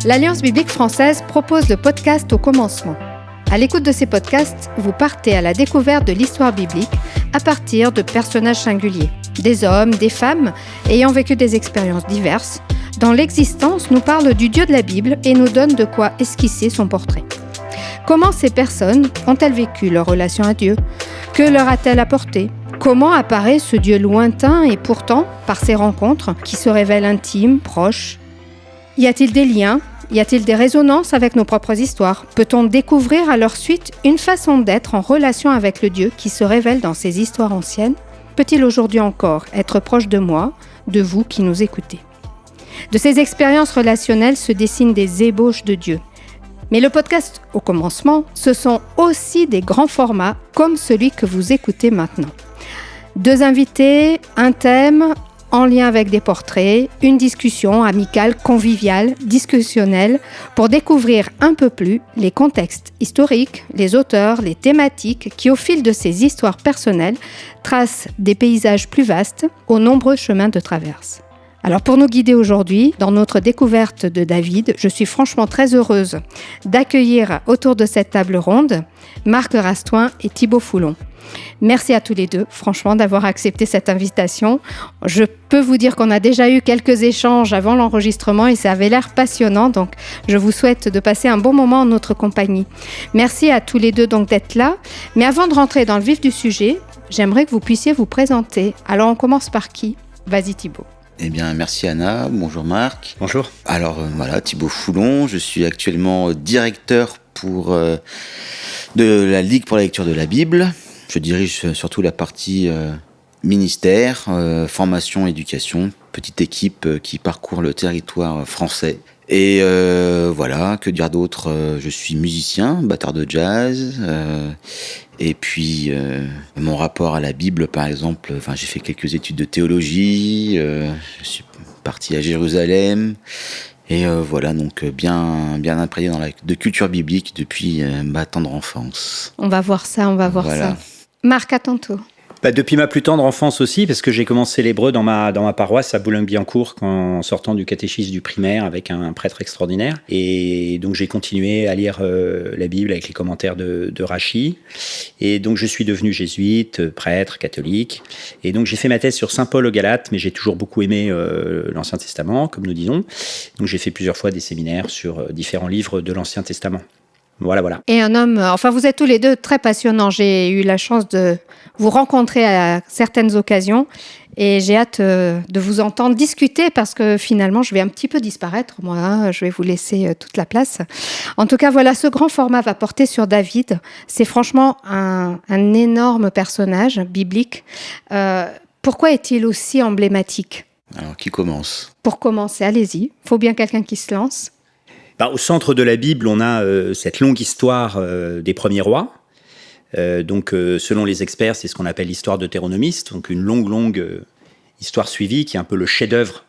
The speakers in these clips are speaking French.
L'Alliance biblique française propose le podcast Au commencement. À l'écoute de ces podcasts, vous partez à la découverte de l'histoire biblique à partir de personnages singuliers, des hommes, des femmes ayant vécu des expériences diverses, dont l'existence nous parle du Dieu de la Bible et nous donne de quoi esquisser son portrait. Comment ces personnes ont-elles vécu leur relation à Dieu? Que leur a-t-elle apporté? Comment apparaît ce Dieu lointain et pourtant, par ces rencontres, qui se révèlent intimes, proches? Y a-t-il des liens? Y a-t-il des résonances avec nos propres histoires? Peut-on découvrir à leur suite une façon d'être en relation avec le Dieu qui se révèle dans ces histoires anciennes? Peut-il aujourd'hui encore être proche de moi, de vous qui nous écoutez? De ces expériences relationnelles se dessinent des ébauches de Dieu. Mais le podcast Au commencement, ce sont aussi des grands formats comme celui que vous écoutez maintenant. 2 invités, un thème, en lien avec des portraits, une discussion amicale, conviviale, discussionnelle, pour découvrir un peu plus les contextes historiques, les auteurs, les thématiques qui, au fil de ces histoires personnelles, tracent des paysages plus vastes aux nombreux chemins de traverse. Alors pour nous guider aujourd'hui dans notre découverte de David, je suis franchement très heureuse d'accueillir autour de cette table ronde Marc Rastoin et Thibaut Foulon. Merci à tous les deux, franchement, d'avoir accepté cette invitation. Je peux vous dire qu'on a déjà eu quelques échanges avant l'enregistrement et ça avait l'air passionnant, donc je vous souhaite de passer un bon moment en notre compagnie. Merci à tous les deux donc d'être là. Mais avant de rentrer dans le vif du sujet, j'aimerais que vous puissiez vous présenter. Alors on commence par qui? Vas-y Thibaut. Eh bien, merci Anna. Bonjour Marc. Bonjour. Alors voilà, Thibaut Foulon. Je suis actuellement directeur de la Ligue pour la lecture de la Bible. Je dirige surtout la partie ministère, formation, éducation, petite équipe qui parcourt le territoire français. Et voilà, que dire d'autre? Je suis musicien, batteur de jazz. Et puis, mon rapport à la Bible, par exemple, j'ai fait quelques études de théologie. Je suis parti à Jérusalem. Et voilà, donc bien imprégné de culture biblique depuis ma tendre enfance. On va voir ça. Voilà. Marc, à ton tour. Depuis ma plus tendre enfance aussi, parce que j'ai commencé l'hébreu dans ma paroisse à Boulogne-Billancourt en sortant du catéchisme du primaire avec un prêtre extraordinaire. Et donc j'ai continué à lire la Bible avec les commentaires de Rachi. Et donc je suis devenu jésuite, prêtre, catholique. Et donc j'ai fait ma thèse sur Saint Paul aux Galates, mais j'ai toujours beaucoup aimé l'Ancien Testament, comme nous disons. Donc j'ai fait plusieurs fois des séminaires sur différents livres de l'Ancien Testament. Voilà. Et un homme, vous êtes tous les deux très passionnants. J'ai eu la chance de vous rencontrer à certaines occasions et j'ai hâte de vous entendre discuter parce que finalement, je vais un petit peu disparaître, moi. Je vais vous laisser toute la place. En tout cas, voilà, ce grand format va porter sur David. C'est franchement un énorme personnage biblique. Pourquoi est-il aussi emblématique? Alors, qui commence? Pour commencer, allez-y. Il faut bien quelqu'un qui se lance. Au centre de la Bible, on a cette longue histoire des premiers rois. Selon les experts, c'est ce qu'on appelle l'histoire deutéronomiste, donc une longue histoire suivie qui est un peu le chef-d'œuvre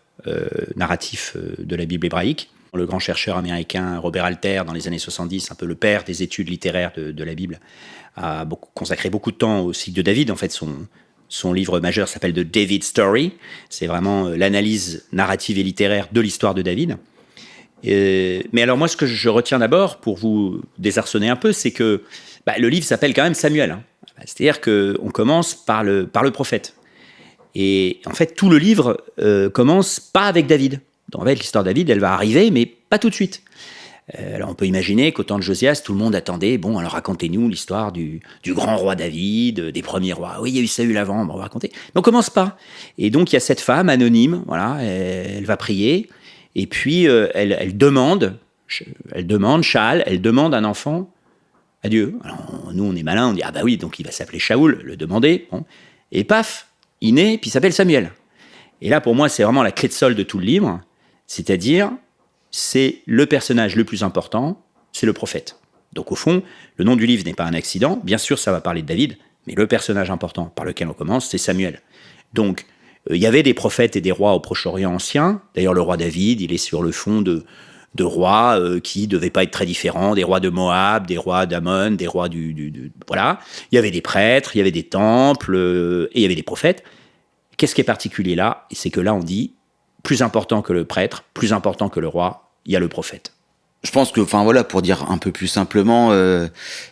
narratif de la Bible hébraïque. Le grand chercheur américain Robert Alter, dans les années 70, un peu le père des études littéraires de la Bible, a consacré beaucoup de temps au cycle de David. En fait, son livre majeur s'appelle The David Story. C'est vraiment l'analyse narrative et littéraire de l'histoire de David. Mais alors moi, ce que je retiens d'abord, pour vous désarçonner un peu, c'est que le livre s'appelle quand même Samuel. C'est-à-dire qu'on commence par le prophète. Et en fait, tout le livre commence pas avec David. Donc, en fait, l'histoire de David, elle va arriver, mais pas tout de suite. Alors on peut imaginer qu'au temps de Josias, tout le monde attendait, alors racontez-nous l'histoire du grand roi David, des premiers rois. Oui, il y a eu Saül avant, on va raconter. Mais on commence pas. Et donc il y a cette femme anonyme, voilà, elle va prier. Et puis, elle demande un enfant à Dieu. Alors, nous, on est malins, on dit, oui, donc il va s'appeler Shaoul, le demander. Bon. Et paf, il naît, puis il s'appelle Samuel. Et là, pour moi, c'est vraiment la clé de sol de tout le livre. C'est-à-dire, c'est le personnage le plus important, c'est le prophète. Donc, au fond, le nom du livre n'est pas un accident. Bien sûr, ça va parler de David, mais le personnage important par lequel on commence, c'est Samuel. Donc, il y avait des prophètes et des rois au Proche-Orient ancien. D'ailleurs, le roi David, il est sur le fond de rois qui ne devaient pas être très différents, des rois de Moab, des rois d'Ammon, des rois voilà. Il y avait des prêtres, il y avait des temples, et il y avait des prophètes. Qu'est-ce qui est particulier là? C'est que là, on dit, plus important que le prêtre, plus important que le roi, il y a le prophète. Je pense que, enfin voilà, pour dire un peu plus simplement,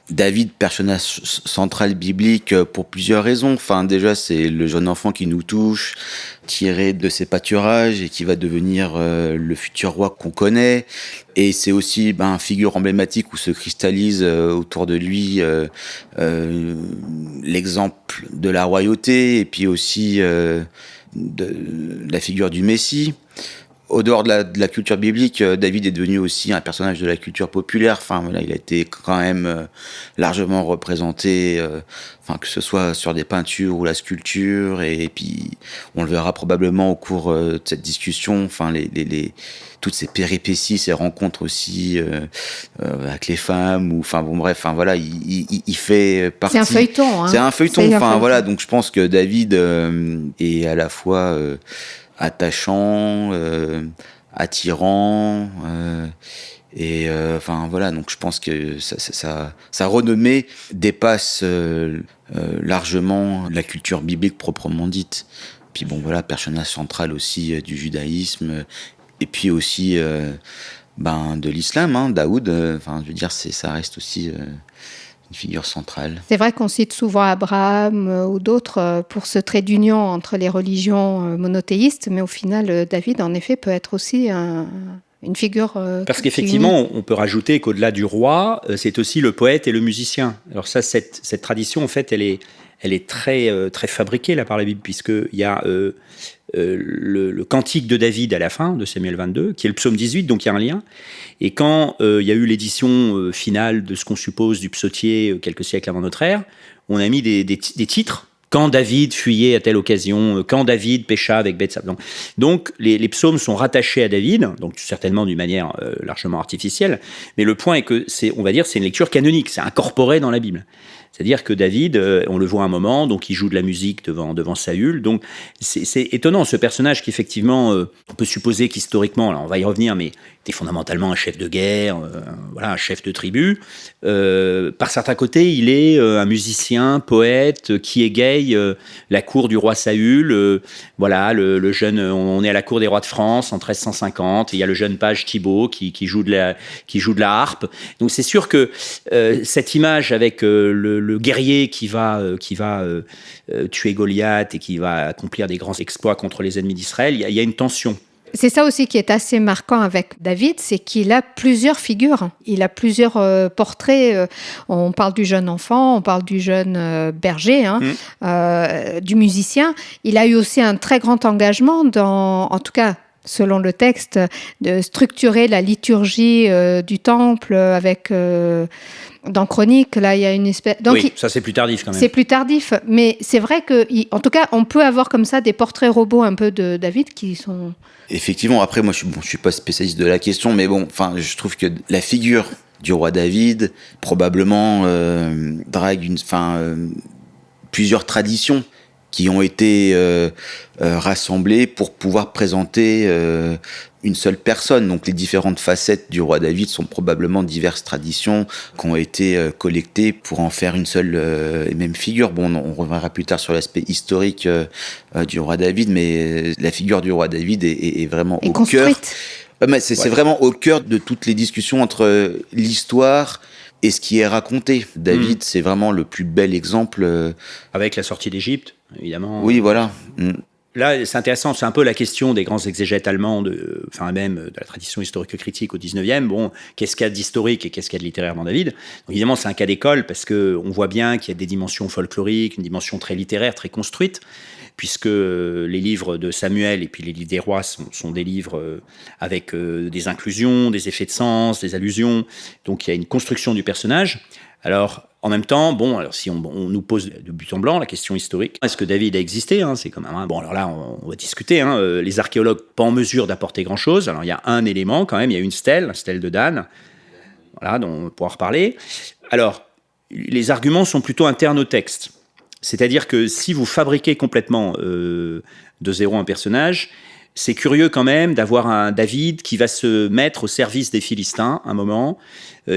David, personnage central biblique pour plusieurs raisons. Enfin déjà, c'est le jeune enfant qui nous touche, tiré de ses pâturages et qui va devenir le futur roi qu'on connaît. Et c'est aussi une figure emblématique où se cristallise autour de lui l'exemple de la royauté et puis aussi de la figure du Messie. Au dehors de la culture biblique, David est devenu aussi un personnage de la culture populaire. Enfin, voilà, il a été quand même largement représenté, que ce soit sur des peintures ou la sculpture. Et puis, on le verra probablement au cours de cette discussion. Enfin, toutes ces péripéties, ces rencontres aussi avec les femmes. Ou, enfin, bon, bref. Enfin, voilà, il fait partie. C'est un feuilleton. Hein. C'est un feuilleton. Enfin, voilà. Donc, je pense que David est à la fois attachant, attirant, et voilà. Donc je pense que sa renommée dépasse largement la culture biblique proprement dite. Puis bon voilà, personnage central aussi du judaïsme, et puis aussi de l'islam, Daoud. Je veux dire, ça reste aussi une figure centrale. C'est vrai qu'on cite souvent Abraham ou d'autres pour ce trait d'union entre les religions monothéistes, mais au final, David, en effet, peut être aussi une figure... Parce qu'effectivement, on peut rajouter qu'au-delà du roi, c'est aussi le poète et le musicien. Alors ça, cette tradition, en fait, elle est très, très fabriquée là, par la Bible, puisqu'il y a le cantique de David à la fin de Samuel 22, qui est le psaume 18, donc il y a un lien. Et quand il y a eu l'édition finale de ce qu'on suppose du psautier quelques siècles avant notre ère, on a mis des titres. Quand David fuyait à telle occasion, quand David pécha avec Bethsab. Donc les psaumes sont rattachés à David, donc certainement d'une manière largement artificielle, mais le point est que c'est une lecture canonique, c'est incorporé dans la Bible. C'est-à-dire que David, on le voit un moment, donc il joue de la musique devant Saül. Donc c'est étonnant, ce personnage qui effectivement, on peut supposer qu'historiquement, là on va y revenir, mais était fondamentalement un chef de guerre, un chef de tribu. Par certains côtés, il est un musicien, poète, qui égaye la cour du roi Saül. Le jeune, on est à la cour des rois de France en 1350. Et il y a le jeune page Thibaut qui joue de la harpe. Donc c'est sûr que cette image avec le guerrier qui va tuer Goliath et qui va accomplir des grands exploits contre les ennemis d'Israël, il y a une tension. C'est ça aussi qui est assez marquant avec David, c'est qu'il a plusieurs figures. Il a plusieurs portraits. On parle du jeune enfant, on parle du jeune berger, du musicien. Il a eu aussi un très grand engagement en tout cas, selon le texte, de structurer la liturgie du temple avec... dans Chroniques, là, il y a une espèce... Donc, oui, ça c'est plus tardif quand même. C'est plus tardif, mais c'est vrai qu'en tout cas, on peut avoir comme ça des portraits robots un peu de David qui sont... Effectivement, après, moi, je suis pas spécialiste de la question, mais je trouve que la figure du roi David, probablement, drague plusieurs traditions qui ont été rassemblées pour pouvoir présenter une seule personne. Donc les différentes facettes du roi David sont probablement diverses traditions qui ont été collectées pour en faire une seule et même figure. Bon, on reviendra plus tard sur l'aspect historique du roi David, mais la figure du roi David est vraiment au cœur. C'est vraiment au cœur de toutes les discussions entre l'histoire et ce qui est raconté. David, c'est vraiment le plus bel exemple. Avec la sortie d'Égypte, évidemment. Oui, voilà. Là, c'est intéressant, c'est un peu la question des grands exégètes allemands, même de la tradition historique-critique au 19e. Bon, qu'est-ce qu'il y a d'historique et qu'est-ce qu'il y a de littéraire dans David ? Donc, évidemment, c'est un cas d'école parce qu'on voit bien qu'il y a des dimensions folkloriques, une dimension très littéraire, très construite, puisque les livres de Samuel et puis les livres des rois sont des livres avec des inclusions, des effets de sens, des allusions. Donc, il y a une construction du personnage. Alors, en même temps, si on nous pose de but en blanc la question historique, est-ce que David a existé ? C'est quand même alors là, on va discuter. Les archéologues pas en mesure d'apporter grand-chose. Alors, il y a un élément quand même, il y a une stèle, la stèle de Dan, voilà, dont on pourra reparler. Alors, les arguments sont plutôt internes au texte. C'est-à-dire que si vous fabriquez complètement de zéro un personnage, c'est curieux quand même d'avoir un David qui va se mettre au service des Philistins un moment,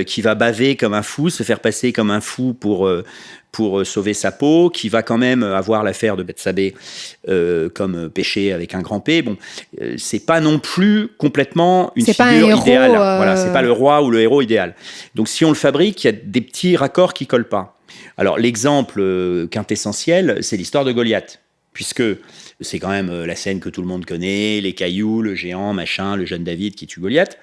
qui va baver comme un fou, se faire passer comme un fou pour pour sauver sa peau, qui va quand même avoir l'affaire de Bethsabée comme péché avec un grand P. Bon, c'est pas non plus complètement une figure idéale. Voilà, c'est pas le roi ou le héros idéal. Donc si on le fabrique, il y a des petits raccords qui collent pas. Alors l'exemple quintessentiel, c'est l'histoire de Goliath, puisque c'est quand même la scène que tout le monde connaît, les cailloux, le géant, machin, le jeune David qui tue Goliath.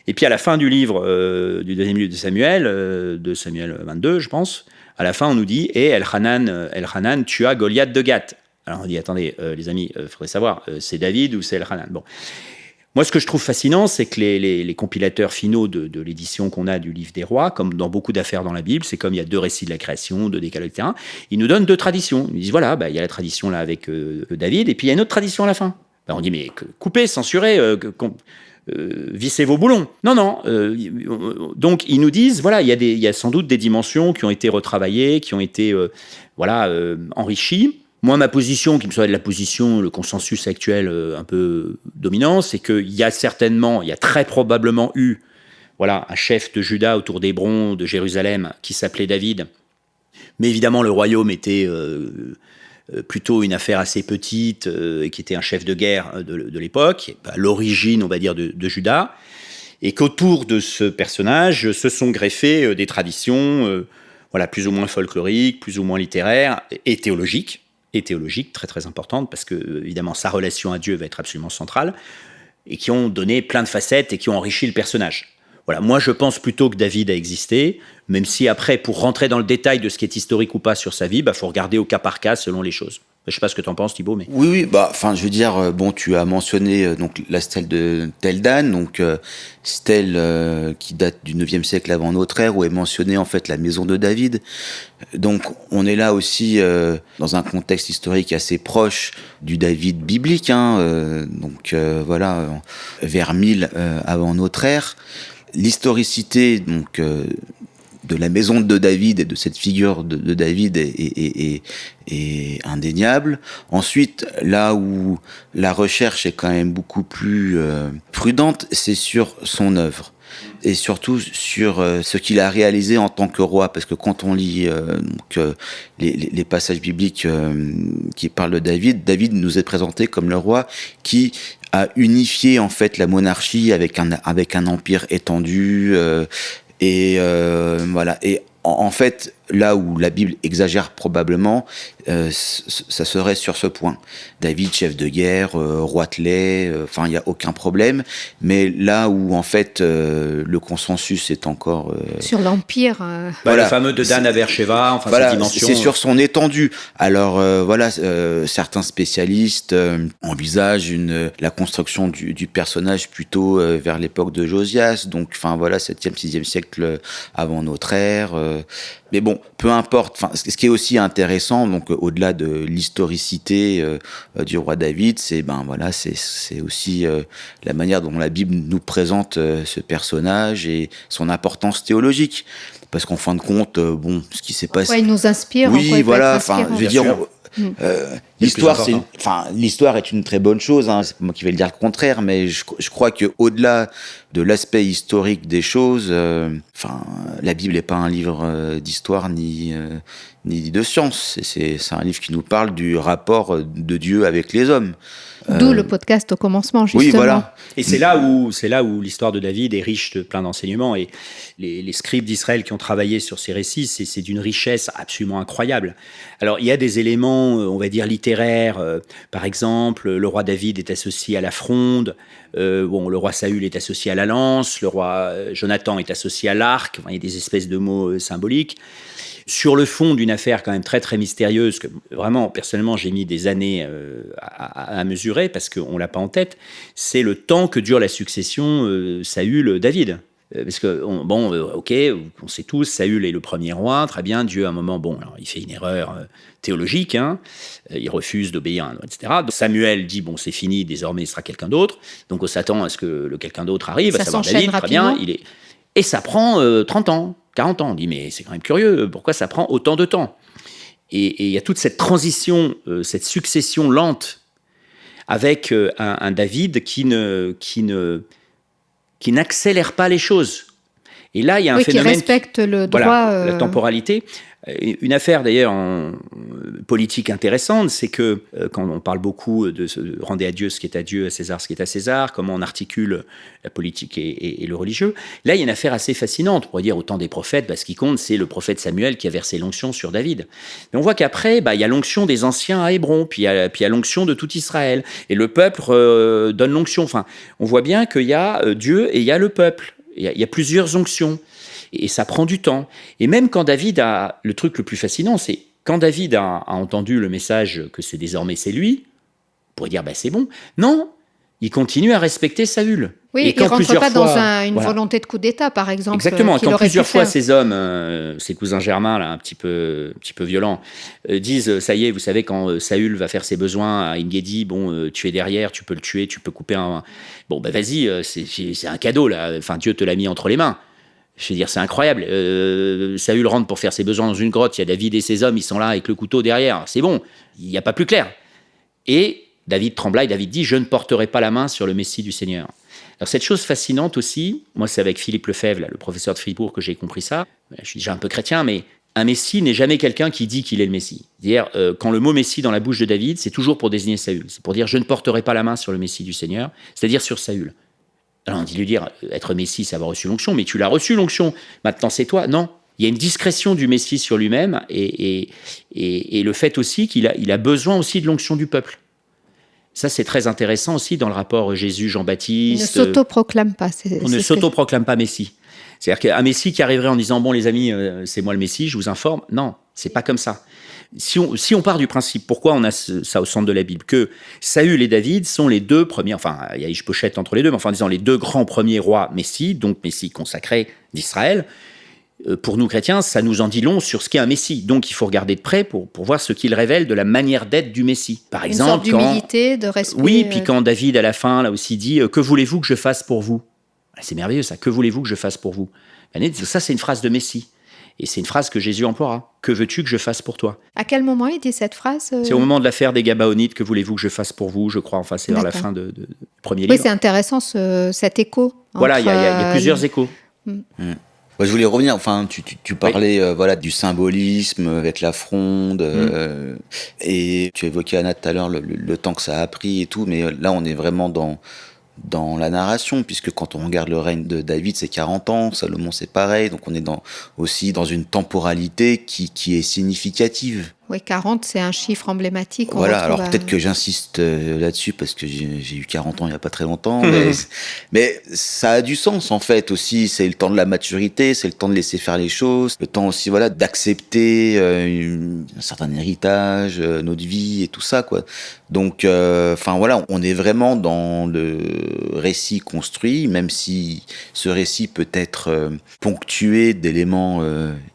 Et puis à la fin du livre du deuxième livre de Samuel 22, je pense, à la fin on nous dit « Et Elhanan tua Goliath de Gath ». Alors on dit « Attendez, les amis, il faudrait savoir, c'est David ou c'est Elhanan ?» Bon. Moi, ce que je trouve fascinant, c'est que les compilateurs finaux de l'édition qu'on a du livre des rois, comme dans beaucoup d'affaires dans la Bible, c'est comme il y a 2 récits de la création, 2 décalogues, etc., ils nous donnent 2 traditions. Ils disent, voilà, il y a la tradition là avec David, et puis il y a une autre tradition à la fin. On dit, mais coupez, censurez, vissez vos boulons. Non. Donc, ils nous disent, voilà, il y a sans doute des dimensions qui ont été retravaillées, qui ont été enrichies. Moi, ma position, qui me semble la position, le consensus actuel un peu dominant, c'est qu'il y a très probablement eu un chef de Juda autour d'Hébron, de Jérusalem, qui s'appelait David. Mais évidemment, le royaume était plutôt une affaire assez petite, et qui était un chef de guerre de l'époque, à l'origine, on va dire, de Juda. Et qu'autour de ce personnage se sont greffées des traditions plus ou moins folkloriques, plus ou moins littéraires et théologiques. Très très importante, parce que évidemment sa relation à Dieu va être absolument centrale, et qui ont donné plein de facettes et qui ont enrichi le personnage. Voilà, moi je pense plutôt que David a existé, même si après, pour rentrer dans le détail de ce qui est historique ou pas sur sa vie, faut regarder au cas par cas selon les choses. Je sais pas ce que tu en penses, Thibaut, mais... Oui, je veux dire, tu as mentionné donc la stèle de Tel Dan, donc stèle qui date du 9e siècle avant notre ère, où est mentionnée en fait la maison de David. Donc on est là aussi dans un contexte historique assez proche du David biblique, vers 1000 avant notre ère. L'historicité donc de la maison de David et de cette figure de David est indéniable. Ensuite, là où la recherche est quand même beaucoup plus prudente, c'est sur son œuvre. Et surtout sur ce qu'il a réalisé en tant que roi, parce que quand on lit les passages bibliques qui parlent de David nous est présenté comme le roi qui a unifié en fait la monarchie avec un empire étendu, et en fait, là où la Bible exagère probablement, ça serait sur ce point. David, chef de guerre, roitelet, il n'y a aucun problème. Mais là où, en fait, le consensus est encore... sur l'Empire. Le fameux de Dan à Beersheba, cette dimension... C'est sur son étendue. Alors, certains spécialistes envisagent la construction du personnage plutôt vers l'époque de Josias, donc, 7e, 6e siècle avant notre ère... Mais bon, peu importe. Ce qui est aussi intéressant, donc au-delà de l'historicité du roi David, c'est aussi la manière dont la Bible nous présente ce personnage et son importance théologique. Parce qu'en fin de compte, ce qui s'est passé. Ouais, il nous inspire. Oui, je veux dire. L'histoire est une très bonne chose, c'est pas moi qui vais le dire le contraire, mais je crois que au-delà de l'aspect historique des choses, la Bible n'est pas un livre d'histoire ni de science, c'est un livre qui nous parle du rapport de Dieu avec les hommes. D'où le podcast au commencement, justement. Oui, voilà. Et c'est là où l'histoire de David est riche de plein d'enseignements. Et les scribes d'Israël qui ont travaillé sur ces récits, c'est d'une richesse absolument incroyable. Alors, il y a des éléments, on va dire, littéraires. Par exemple, le roi David est associé à la fronde. Le roi Saül est associé à la lance. Le roi Jonathan est associé à l'arc. Il y a des espèces de mots symboliques. Sur le fond d'une affaire quand même très très mystérieuse, que vraiment, personnellement, j'ai mis des années à mesurer parce qu'on ne l'a pas en tête, c'est le temps que dure la succession Saül-David. Parce que, on sait tous, Saül est le premier roi, très bien, Dieu à un moment, alors, il fait une erreur théologique, il refuse d'obéir, etc. Donc, Samuel dit, c'est fini, désormais il sera quelqu'un d'autre, donc on s'attend à ce que le quelqu'un d'autre arrive, à savoir David, très bien, et ça prend 30 ans. 40 ans, on dit, mais c'est quand même curieux, pourquoi ça prend autant de temps ? Et il y a toute cette transition, cette succession lente, avec un David qui n'accélère pas les choses. Et là, il y a un phénomène... qui respecte le droit... la temporalité. Une affaire d'ailleurs politique intéressante, c'est que quand on parle beaucoup de rendez à Dieu ce qui est à Dieu, à César ce qui est à César, comment on articule la politique et le religieux, là il y a une affaire assez fascinante. On pourrait dire au temps des prophètes, ce qui compte c'est le prophète Samuel qui a versé l'onction sur David. Mais on voit qu'après, il y a l'onction des anciens à Hébron, puis il y a l'onction de tout Israël. Et le peuple donne l'onction. Enfin, on voit bien qu'il y a Dieu et il y a le peuple. Il y a plusieurs onctions. Et ça prend du temps. Et même quand David a... Le truc le plus fascinant, c'est quand David a entendu le message que c'est désormais c'est lui, on pourrait dire c'est bon. Non, il continue à respecter Saül. Oui, et il ne rentre pas dans une voilà. volonté de coup d'État, par exemple. Exactement. Quand plusieurs fois ces hommes, ces cousins germains, là, un petit peu violents, disent ça y est, vous savez, quand Saül va faire ses besoins à En-Gedi, tu es derrière, tu peux le tuer, tu peux couper un. Vas-y, c'est un cadeau là. Enfin, Dieu te l'a mis entre les mains. Je veux dire, c'est incroyable. Saül rentre pour faire ses besoins dans une grotte. Il y a David et ses hommes, ils sont là avec le couteau derrière. C'est bon, il n'y a pas plus clair. Et David trembla et David dit « Je ne porterai pas la main sur le Messie du Seigneur ». Alors cette chose fascinante aussi, moi c'est avec Philippe Lefebvre, là, le professeur de Fribourg, que j'ai compris ça. Je suis déjà un peu chrétien, mais un Messie n'est jamais quelqu'un qui dit qu'il est le Messie. C'est-à-dire, quand le mot Messie dans la bouche de David, c'est toujours pour désigner Saül. C'est pour dire « Je ne porterai pas la main sur le Messie du Seigneur », c'est-à-dire sur Saül. Alors on dit lui dire, être Messie, c'est avoir reçu l'onction, mais tu l'as reçu l'onction, maintenant c'est toi. Non, il y a une discrétion du Messie sur lui-même et le fait aussi qu'il a besoin aussi de l'onction du peuple. Ça, c'est très intéressant aussi dans le rapport Jésus-Jean-Baptiste. Il ne s'autoproclame pas. On ne s'autoproclame pas Messie. C'est-à-dire qu'un Messie qui arriverait en disant « Bon, les amis, c'est moi le Messie, je vous informe ». Non, c'est pas comme ça. Si on part du principe, pourquoi on a ça au centre de la Bible, que Saül et David sont les deux premiers, enfin, il y a Ishbosheth entre les deux, mais enfin, disons les deux grands premiers rois Messie, donc Messie consacré d'Israël. Pour nous chrétiens, ça nous en dit long sur ce qu'est un Messie. Donc, il faut regarder de près pour voir ce qu'il révèle de la manière d'être du Messie. Par exemple, une sorte d'humilité, de respect. Oui, puis quand David, à la fin, là aussi dit « Que voulez-vous que je fasse pour vous ?» C'est merveilleux, ça. « Que voulez-vous que je fasse pour vous ?» Ça, c'est une phrase de Messie. Et c'est une phrase que Jésus emploiera. « Que veux-tu que je fasse pour toi ?» À quel moment il dit cette phrase C'est au moment de l'affaire des Gabaonites. « Que voulez-vous que je fasse pour vous ?» Je crois, enfin, c'est vers la fin du premier livre. Oui, c'est intéressant cet écho. Voilà, il y a plusieurs échos. Ouais, je voulais revenir, enfin, tu parlais oui. Du symbolisme avec la fronde, et tu évoquais, Anna, tout à l'heure le temps que ça a pris et tout, mais là, on est vraiment dans la narration, puisque quand on regarde le règne de David, c'est 40 ans, Salomon, c'est pareil, donc on est aussi dans une temporalité qui est significative. Oui, 40, c'est un chiffre emblématique. Voilà, alors peut-être que j'insiste là-dessus parce que j'ai eu 40 ans il n'y a pas très longtemps, mais ça a du sens en fait aussi, c'est le temps de la maturité, c'est le temps de laisser faire les choses, le temps aussi d'accepter un certain héritage, notre vie et tout ça, quoi. Donc, on est vraiment dans le récit construit, même si ce récit peut être ponctué d'éléments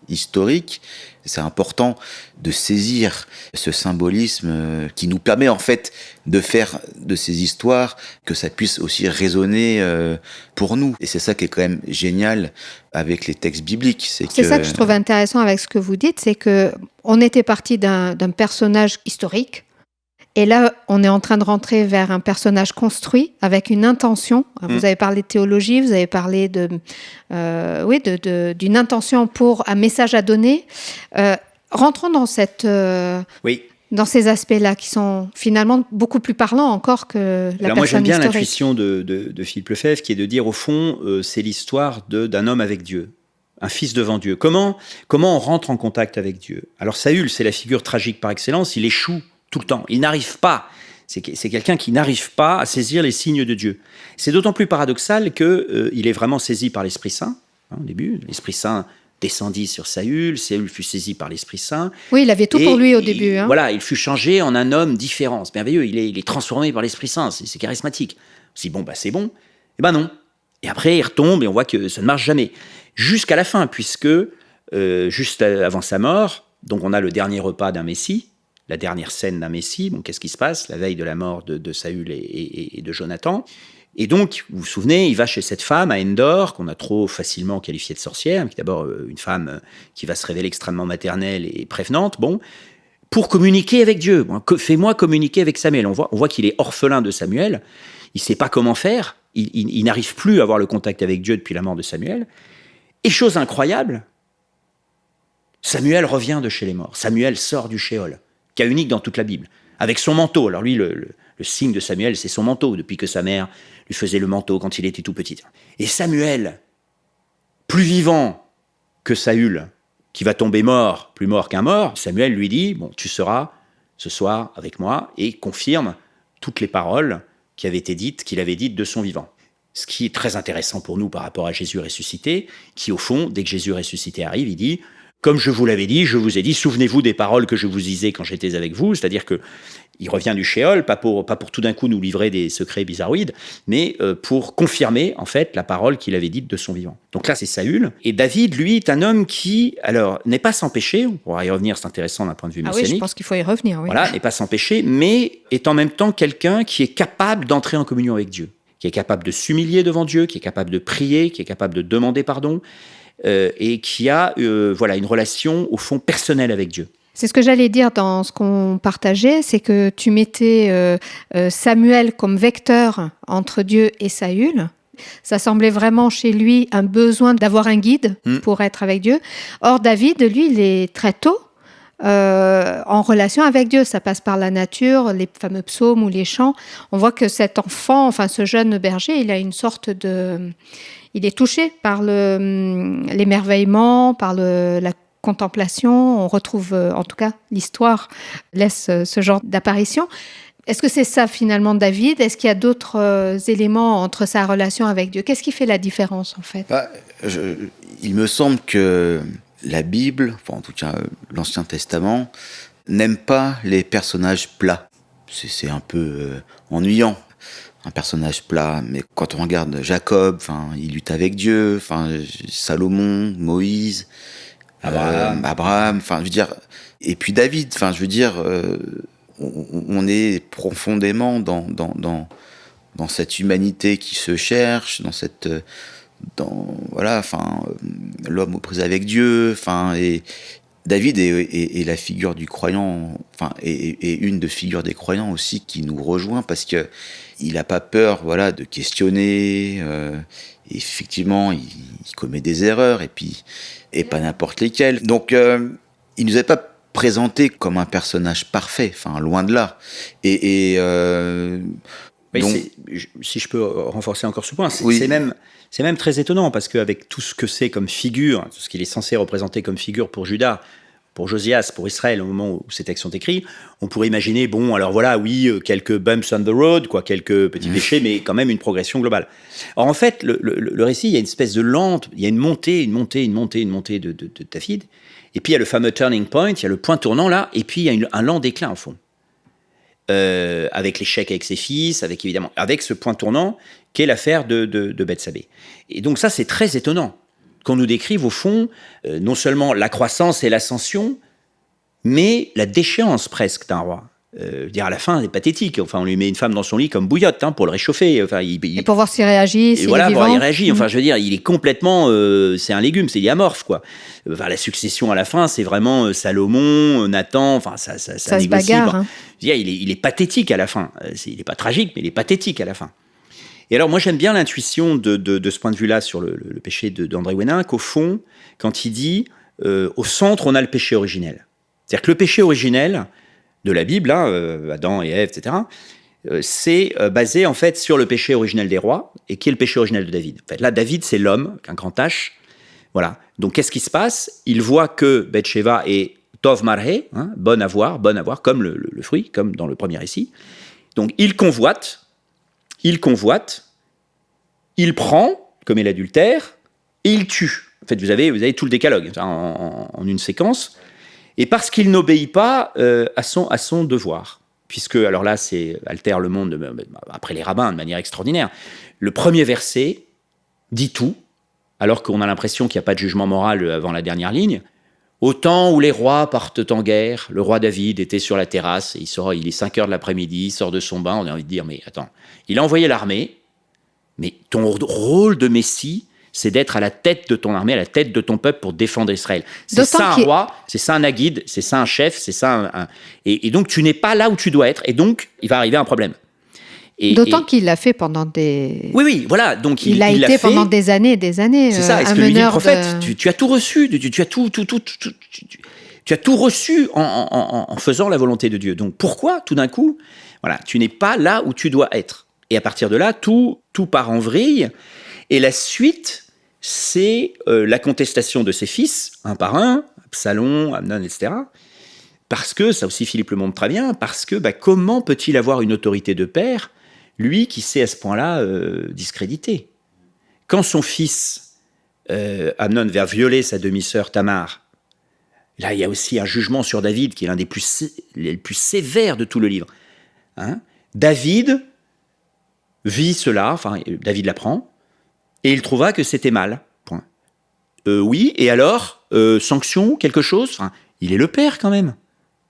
historiques. C'est important de saisir ce symbolisme qui nous permet en fait de faire de ces histoires que ça puisse aussi résonner pour nous. Et c'est ça qui est quand même génial avec les textes bibliques. C'est ça que je trouve intéressant avec ce que vous dites, c'est que on était parti d'un personnage historique. Et là, on est en train de rentrer vers un personnage construit avec une intention. Vous avez parlé de théologie, vous avez parlé d'une intention pour un message à donner. Rentrons dans dans ces aspects-là qui sont finalement beaucoup plus parlants encore que la personne historique. Moi, j'aime bien l'intuition de Philippe Lefebvre qui est de dire, au fond, c'est l'histoire d'un homme avec Dieu. Un fils devant Dieu. Comment on rentre en contact avec Dieu ? Alors Saül, c'est la figure tragique par excellence, il échoue tout le temps. Il n'arrive pas. C'est quelqu'un qui n'arrive pas à saisir les signes de Dieu. C'est d'autant plus paradoxal qu'il est vraiment saisi par l'Esprit Saint. Au début, l'Esprit Saint descendit sur Saül fut saisi par l'Esprit Saint. Oui, il avait tout pour lui au début. Voilà, il fut changé en un homme différent. C'est merveilleux, il est transformé par l'Esprit Saint, c'est charismatique. On se dit, c'est bon. Eh ben non. Et après, il retombe et on voit que ça ne marche jamais. Jusqu'à la fin, puisque juste avant sa mort, donc on a le dernier repas d'un Messie, la dernière scène d'un Messie. Bon, qu'est-ce qui se passe la veille de la mort de Saül et de Jonathan? Et donc, vous vous souvenez, il va chez cette femme à Endor, qu'on a trop facilement qualifiée de sorcière, qui est d'abord une femme qui va se révéler extrêmement maternelle et prévenante, pour communiquer avec Dieu. Fais-moi communiquer avec Samuel. On voit qu'il est orphelin de Samuel, il ne sait pas comment faire, il n'arrive plus à avoir le contact avec Dieu depuis la mort de Samuel. Et chose incroyable, Samuel revient de chez les morts. Samuel sort du Sheol, cas unique dans toute la Bible, avec son manteau. Alors lui, le signe de Samuel, c'est son manteau, depuis que sa mère lui faisait le manteau quand il était tout petit. Et Samuel, plus vivant que Saül, qui va tomber mort, plus mort qu'un mort, Samuel lui dit, bon, tu seras ce soir avec moi, et confirme toutes les paroles qui avaient été dites, qu'il avait dites de son vivant. Ce qui est très intéressant pour nous par rapport à Jésus ressuscité, qui au fond, dès que Jésus ressuscité arrive, il dit, comme je vous l'avais dit, je vous ai dit, souvenez-vous des paroles que je vous disais quand j'étais avec vous, c'est-à-dire que il revient du Sheol, pas pour tout d'un coup nous livrer des secrets bizarroïdes, mais pour confirmer en fait la parole qu'il avait dite de son vivant. Donc là c'est Saül, et David, lui, est un homme qui, alors, n'est pas sans péché, on pourra y revenir, c'est intéressant d'un point de vue messianique. Ah oui, je pense qu'il faut y revenir, oui. Voilà, n'est pas sans péché, mais est en même temps quelqu'un qui est capable d'entrer en communion avec Dieu, qui est capable de s'humilier devant Dieu, qui est capable de prier, qui est capable de demander pardon, et qui a une relation au fond personnelle avec Dieu. C'est ce que j'allais dire dans ce qu'on partageait, c'est que tu mettais Samuel comme vecteur entre Dieu et Saül. Ça semblait vraiment chez lui un besoin d'avoir un guide pour être avec Dieu. Or, David, lui, il est très tôt en relation avec Dieu. Ça passe par la nature, les fameux psaumes ou les chants. On voit que cet enfant, enfin ce jeune berger, il a une sorte de... Il est touché par l'émerveillement, par la contemplation. On retrouve, en tout cas, l'histoire laisse ce genre d'apparition. Est-ce que c'est ça finalement David ? Est-ce qu'il y a d'autres éléments entre sa relation avec Dieu ? Qu'est-ce qui fait la différence en fait ? Il me semble que la Bible, enfin en tout cas l'Ancien Testament, n'aime pas les personnages plats. C'est un peu ennuyant. Un personnage plat, mais quand on regarde Jacob, il lutte avec Dieu, Salomon, Moïse, Abraham, je veux dire, et puis David, je veux dire, on est profondément dans cette humanité qui se cherche, l'homme aux prises avec Dieu, et David est la figure du croyant, est une des figures des croyants aussi qui nous rejoint parce que il n'a pas peur, de questionner. Et effectivement, il commet des erreurs et pas n'importe lesquelles. Donc, il nous a pas présenté comme un personnage parfait, loin de là. Donc, si je peux renforcer encore ce point, c'est même très étonnant parce qu'avec tout ce que c'est comme figure, tout ce qu'il est censé représenter comme figure pour Juda, pour Josias, pour Israël, au moment où ces textes sont écrits, on pourrait imaginer, quelques bumps on the road, quelques petits péchés, mais quand même une progression globale. Or, en fait, le récit, il y a une espèce de lente, il y a une montée de David, et puis il y a le fameux turning point, il y a le point tournant là, et puis il y a un lent déclin, au fond. Avec l'échec avec ses fils, avec ce point tournant, qu'est l'affaire de Bethsabée. Et donc ça, c'est très étonnant qu'on nous décrive au fond non seulement la croissance et l'ascension, mais la déchéance presque d'un roi. À la fin, c'est pathétique. On lui met une femme dans son lit comme bouillotte pour le réchauffer. Et pour voir s'il réagit, s'il est vivant. Pour il réagit. Il est complètement... c'est un légume, c'est amorphe, la succession à la fin, c'est vraiment Salomon, Nathan, ça se bagarre. Il est pathétique à la fin. Il n'est pas tragique, mais il est pathétique à la fin. Et alors, moi, j'aime bien l'intuition de ce point de vue-là sur le péché d'André Ouénin, qu'au fond, quand il dit au centre, on a le péché originel. C'est-à-dire que le péché originel de la Bible, Adam et Ève, etc., c'est basé en fait sur le péché originel des rois, et qui est le péché originel de David. En fait, là, David, c'est l'homme, avec un grand H. Voilà. Donc, qu'est-ce qui se passe ? Il voit que Bathsheba est Tov Marhe, bonne à voir, comme le fruit, comme dans le premier récit. Donc, il convoite, il prend, commet l'adultère, et il tue. En fait, vous avez tout le décalogue en une séquence. Et parce qu'il n'obéit pas à son devoir. Puisque, alors là, c'est altère le monde après les rabbins de manière extraordinaire. Le premier verset dit tout, alors qu'on a l'impression qu'il n'y a pas de jugement moral avant la dernière ligne. Au temps où les rois partent en guerre, le roi David était sur la terrasse, il est 5 heures de l'après-midi, il sort de son bain, on a envie de dire, mais attends, il a envoyé l'armée, mais ton rôle de Messie, c'est d'être à la tête de ton armée, à la tête de ton peuple pour défendre Israël. C'est ça un roi, c'est ça un aguide, c'est ça un chef, c'est ça et donc tu n'es pas là où tu dois être, et donc il va arriver un problème. D'autant qu'il l'a fait pendant des... Oui, voilà. Donc il a été l'a fait pendant des années et des années. C'est ça, et ce que lui dit le prophète, tu as tout reçu, tu as tout reçu en faisant la volonté de Dieu. Donc pourquoi, tout d'un coup, voilà, tu n'es pas là où tu dois être? Et à partir de là, tout part en vrille. Et la suite, c'est la contestation de ses fils, un par un, Absalom, Amnon, etc. Parce que, ça aussi Philippe le montre très bien, parce que comment peut-il avoir une autorité de père, lui qui s'est à ce point-là discrédité? Quand son fils, Amnon, va violer sa demi-sœur Tamar, là il y a aussi un jugement sur David qui est l'un des les plus sévères de tout le livre. Hein? David vit cela, enfin David l'apprend, et il trouva que c'était mal. Point. Oui, et alors, sanction, quelque chose, enfin, il est le père quand même.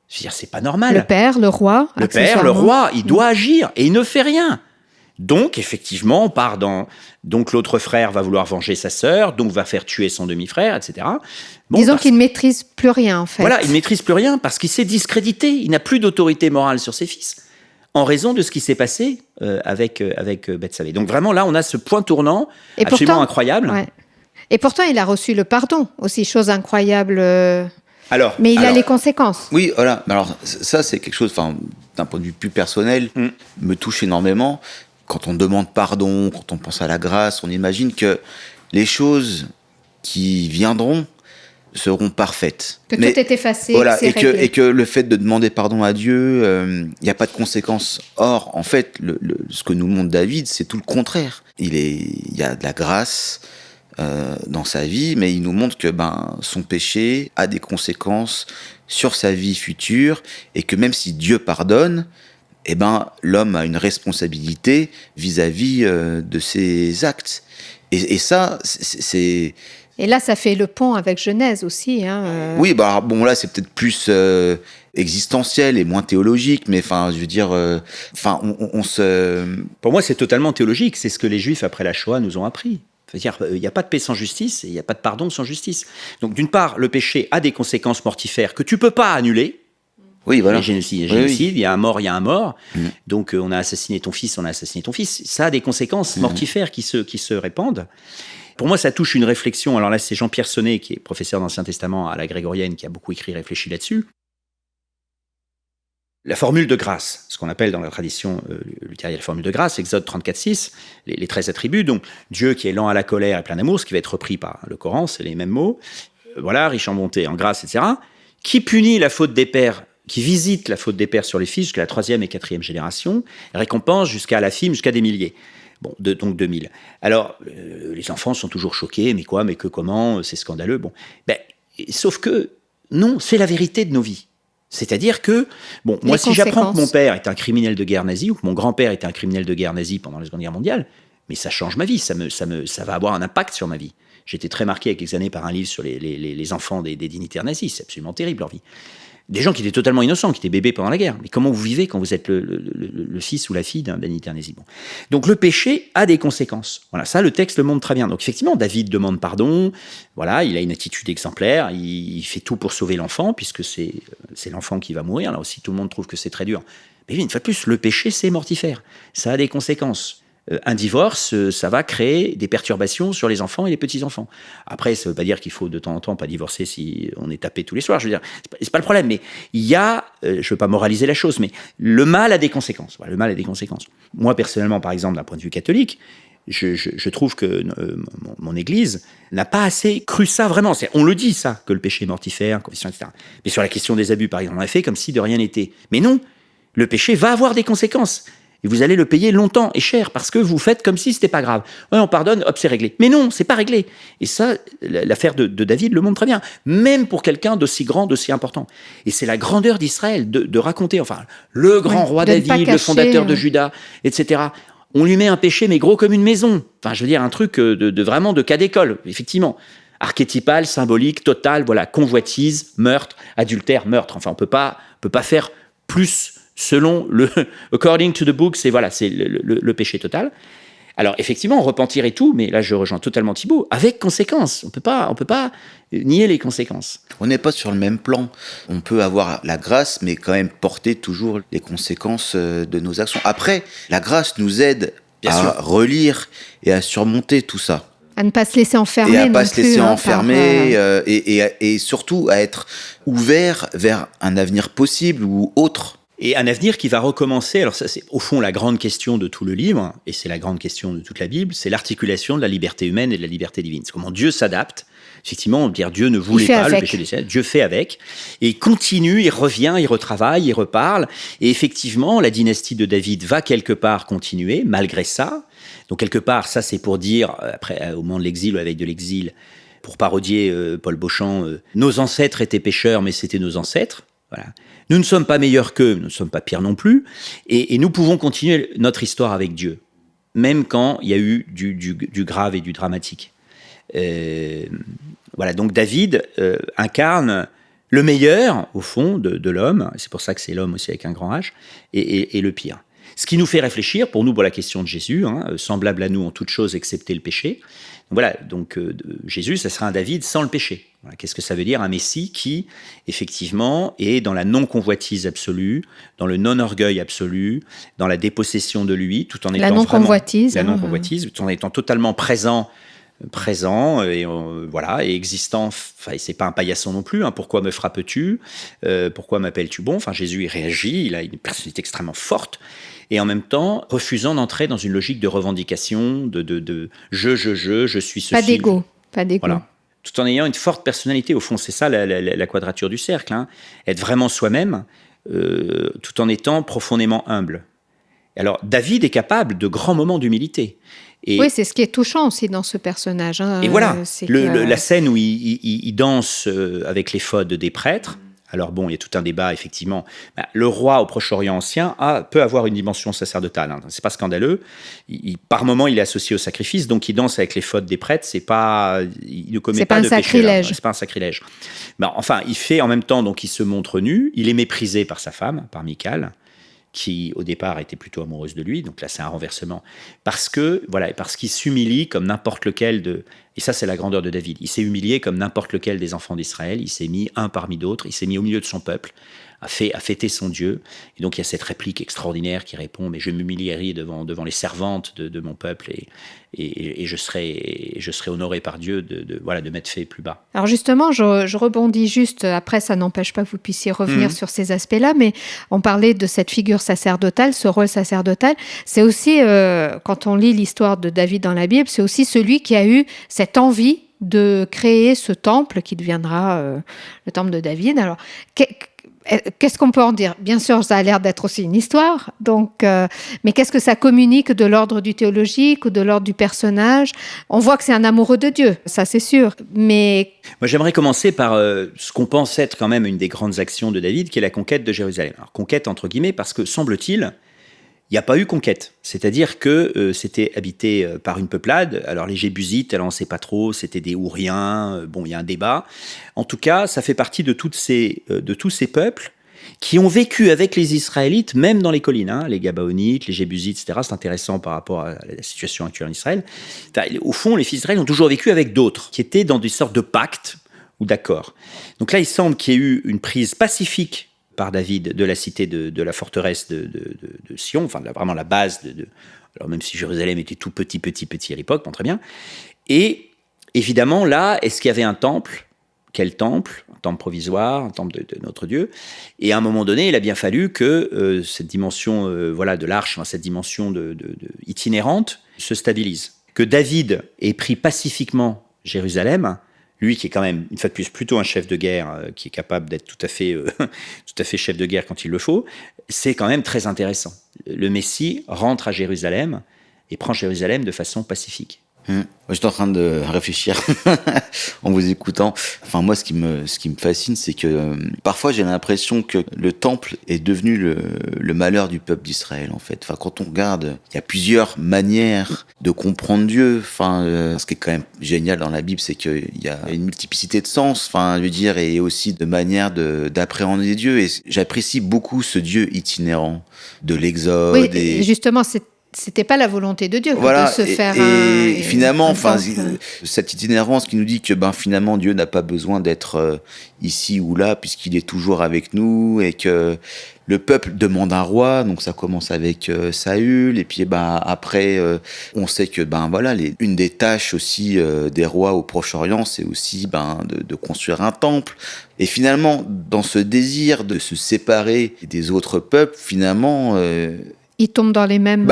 Je veux dire, c'est pas normal. Le père, le roi. Le père, le roi, il doit agir, et il ne fait rien. Donc, effectivement, on part dans... Donc, l'autre frère va vouloir venger sa sœur, donc va faire tuer son demi-frère, etc. Bon, disons qu'il ne maîtrise plus rien, en fait. Voilà, il ne maîtrise plus rien parce qu'il s'est discrédité. Il n'a plus d'autorité morale sur ses fils en raison de ce qui s'est passé avec Bethsabée. Donc, vraiment, là, on a ce point tournant absolument incroyable. Ouais. Et pourtant, il a reçu le pardon, aussi, chose incroyable. Mais il a les conséquences. Oui, voilà. Alors, ça, c'est quelque chose, d'un point de vue plus personnel, me touche énormément. Quand on demande pardon, quand on pense à la grâce, on imagine que les choses qui viendront seront parfaites. Que tout est effacé, voilà, c'est réglé. et que le fait de demander pardon à Dieu, il n'y a pas de conséquences. Or, en fait, ce que nous montre David, c'est tout le contraire. Il y a de la grâce dans sa vie, mais il nous montre que son péché a des conséquences sur sa vie future, et que même si Dieu pardonne, l'homme a une responsabilité vis-à-vis de ses actes. Et ça, c'est... Et là, ça fait le pont avec Genèse aussi. Oui, là, c'est peut-être plus existentiel et moins théologique, mais je veux dire, on se... Pour moi, c'est totalement théologique. C'est ce que les Juifs, après la Shoah, nous ont appris. C'est-à-dire, il n'y a pas de paix sans justice et il n'y a pas de pardon sans justice. Donc, d'une part, le péché a des conséquences mortifères que tu ne peux pas annuler. Oui, voilà. Il y a génocide, il y a un mort, il y a un mort. Donc, on a assassiné ton fils, on a assassiné ton fils. Ça a des conséquences mortifères qui se répandent. Pour moi, ça touche une réflexion. Alors là, c'est Jean-Pierre Sonnet, qui est professeur d'Ancien Testament à la Grégorienne, qui a beaucoup écrit et réfléchi là-dessus. La formule de grâce, ce qu'on appelle dans la tradition luthérienne la formule de grâce, Exode 34:6, les 13 attributs, donc Dieu qui est lent à la colère et plein d'amour, ce qui va être repris par le Coran, c'est les mêmes mots, voilà, riche en bonté, en grâce, etc., qui punit la faute des pères, qui visite la faute des pères sur les fils jusqu'à la 3e et 4e génération, récompense jusqu'à la fille, jusqu'à des milliers. Bon, donc 2000. Alors, les enfants sont toujours choqués, mais quoi, mais que, comment, c'est scandaleux. Bon, sauf que, non, c'est la vérité de nos vies. C'est-à-dire que, moi, si j'apprends que mon père est un criminel de guerre nazi, ou que mon grand-père était un criminel de guerre nazi pendant la Seconde Guerre mondiale, mais ça change ma vie, ça va avoir un impact sur ma vie. J'ai été très marqué il y a quelques années par un livre sur les enfants des dignitaires nazis, c'est absolument terrible leur vie. Des gens qui étaient totalement innocents, qui étaient bébés pendant la guerre. Mais comment vous vivez quand vous êtes le fils ou la fille d'un dignitaire nazi? Donc le péché a des conséquences. Voilà, ça le texte le montre très bien. Donc effectivement, David demande pardon. Voilà, il a une attitude exemplaire. Il fait tout pour sauver l'enfant, puisque c'est l'enfant qui va mourir. Là aussi, tout le monde trouve que c'est très dur. Mais une fois de plus, le péché, c'est mortifère. Ça a des conséquences. Un divorce, ça va créer des perturbations sur les enfants et les petits-enfants. Après, ça ne veut pas dire qu'il faut de temps en temps pas divorcer si on est tapé tous les soirs. Je veux dire, c'est pas le problème. Mais il y a, je ne veux pas moraliser la chose, mais le mal a des conséquences. Voilà, le mal a des conséquences. Moi, personnellement, par exemple, d'un point de vue catholique, je trouve que mon Église n'a pas assez cru ça vraiment. On le dit, ça, que le péché est mortifère, etc. Mais sur la question des abus, par exemple, on a fait comme si de rien n'était. Mais non, le péché va avoir des conséquences. Et vous allez le payer longtemps et cher, parce que vous faites comme si c'était pas grave. Ouais, on pardonne, hop, c'est réglé. Mais non, c'est pas réglé. Et ça, l'affaire de David le montre très bien. Même pour quelqu'un d'aussi grand, d'aussi important. Et c'est la grandeur d'Israël de raconter, le grand roi David, le fondateur de Juda, etc. On lui met un péché, mais gros comme une maison. Je veux dire, un truc vraiment de cas d'école, effectivement. Archétypal, symbolique, total, voilà, convoitise, meurtre, adultère, meurtre. On peut pas faire plus selon according to the book, c'est le péché total. Alors effectivement, repentir et tout, mais là je rejoins totalement Thibaut, avec conséquences. On peut pas nier les conséquences. On n'est pas sur le même plan. On peut avoir la grâce, mais quand même porter toujours les conséquences de nos actions. Après, la grâce nous aide relire et à surmonter tout ça. À ne pas se laisser enfermer. Et à ne pas se laisser par, enfermer, et surtout à être ouvert vers un avenir possible ou autre. Et un avenir qui va recommencer, alors ça c'est au fond la grande question de tout le livre, et c'est la grande question de toute la Bible, c'est l'articulation de la liberté humaine et de la liberté divine. C'est comment Dieu s'adapte. Effectivement, on peut dire Dieu ne voulait pas le péché des siècles, Dieu fait avec, et il continue, il revient, il retravaille, il reparle, et effectivement, la dynastie de David va quelque part continuer, malgré ça. Donc quelque part, ça c'est pour dire, après au moment de l'exil ou avec de l'exil, pour parodier Paul Beauchamp, nos ancêtres étaient pécheurs, mais c'était nos ancêtres. Voilà. Nous ne sommes pas meilleurs qu'eux, nous ne sommes pas pires non plus, et nous pouvons continuer notre histoire avec Dieu, même quand il y a eu du grave et du dramatique. Voilà, donc David incarne le meilleur, au fond, de l'homme, c'est pour ça que c'est l'homme aussi avec un grand H, et le pire. Ce qui nous fait réfléchir, pour nous, pour la question de Jésus, semblable à nous en toutes choses excepté le péché. Voilà, donc Jésus, ça sera un David sans le péché. Voilà, qu'est-ce que ça veut dire? Un Messie qui, effectivement, est dans la non-convoitise absolue, dans le non-orgueil absolu, dans la dépossession de lui, tout en étant la non-convoitise, tout en étant totalement présent et voilà, et existant. Enfin, c'est pas un paillasson non plus. Pourquoi me frappes-tu? Pourquoi m'appelles-tu bon? Enfin, Jésus il réagit, il a une personnalité extrêmement forte, et en même temps refusant d'entrer dans une logique de revendication, de je suis ceci. Pas d'égo. Voilà. Tout en ayant une forte personnalité. Au fond, c'est ça la quadrature du cercle. Être vraiment soi-même, tout en étant profondément humble. Alors, David est capable de grands moments d'humilité. Oui, c'est ce qui est touchant aussi dans ce personnage. Et voilà, la scène où il danse avec l'éphod des prêtres. Alors bon, il y a tout un débat, effectivement. Le roi au Proche-Orient ancien peut avoir une dimension sacerdotale. C'est pas scandaleux. Par moment, il est associé au sacrifice, donc il danse avec l'éphod des prêtres. Il ne commet pas de péché. C'est pas un sacrilège. Enfin, il fait en même temps, donc il se montre nu. Il est méprisé par sa femme, par Michal, qui au départ était plutôt amoureuse de lui, donc là c'est un renversement, parce qu'il s'humilie comme n'importe lequel et ça c'est la grandeur de David, il s'est humilié comme n'importe lequel des enfants d'Israël, il s'est mis un parmi d'autres, il s'est mis au milieu de son peuple, a fêté son Dieu, et donc il y a cette réplique extraordinaire qui répond, mais je m'humilierai devant les servantes de mon peuple, et je serai honoré par Dieu de m'être fait plus bas. Alors justement, je rebondis juste, après ça n'empêche pas que vous puissiez revenir sur ces aspects-là, mais on parlait de cette figure sacerdotale, ce rôle sacerdotal, c'est aussi, quand on lit l'histoire de David dans la Bible, c'est aussi celui qui a eu cette envie de créer ce temple qui deviendra le temple de David. Alors, qu'est-ce qu'on peut en dire? Bien sûr, ça a l'air d'être aussi une histoire, mais qu'est-ce que ça communique de l'ordre du théologique ou de l'ordre du personnage? On voit que c'est un amoureux de Dieu, ça c'est sûr, mais... Moi, j'aimerais commencer par ce qu'on pense être quand même une des grandes actions de David, qui est la conquête de Jérusalem. Alors, conquête entre guillemets, parce que, semble-t-il, il n'y a pas eu conquête. C'est-à-dire que c'était habité par une peuplade. Alors les Jébusites, alors on ne sait pas trop, c'était des Ouriens. Bon, il y a un débat. En tout cas, ça fait partie de tous ces peuples qui ont vécu avec les Israélites, même dans les collines. Les Gabaonites, les Jébusites, etc. C'est intéressant par rapport à la situation actuelle en Israël. Au fond, les fils d'Israël ont toujours vécu avec d'autres, qui étaient dans des sortes de pactes ou d'accords. Donc là, il semble qu'il y ait eu une prise pacifique par David de la cité de la forteresse de Sion, enfin vraiment la base alors même si Jérusalem était tout petit à l'époque, bon, très bien. Et évidemment là, est-ce qu'il y avait un temple? Quel temple? Un temple provisoire, un temple de notre Dieu. Et à un moment donné, il a bien fallu que cette dimension de l'arche, cette dimension itinérante se stabilise. Que David ait pris pacifiquement Jérusalem, lui qui est quand même, une fois de plus, plutôt un chef de guerre, qui est capable d'être tout à fait chef de guerre quand il le faut, c'est quand même très intéressant. Le Messie rentre à Jérusalem et prend Jérusalem de façon pacifique. Moi, j'étais en train de réfléchir en vous écoutant. Enfin, moi, ce qui me fascine, c'est que parfois, j'ai l'impression que le temple est devenu le malheur du peuple d'Israël, en fait. Enfin, quand on regarde, il y a plusieurs manières de comprendre Dieu. Enfin, ce qui est quand même génial dans la Bible, c'est qu'il y a une multiplicité de sens, enfin, je veux dire, et aussi de manières d'appréhender Dieu. Et j'apprécie beaucoup ce Dieu itinérant de l'Exode. Oui, justement, c'était pas la volonté de Dieu de se faire et finalement, un cette itinérance qui nous dit que finalement Dieu n'a pas besoin d'être ici ou là puisqu'il est toujours avec nous et que le peuple demande un roi, donc ça commence avec Saül, et puis après, on sait que une des tâches aussi des rois au Proche-Orient, c'est aussi de construire un temple. Et finalement, dans ce désir de se séparer des autres peuples, finalement, ils tombent dans les mêmes.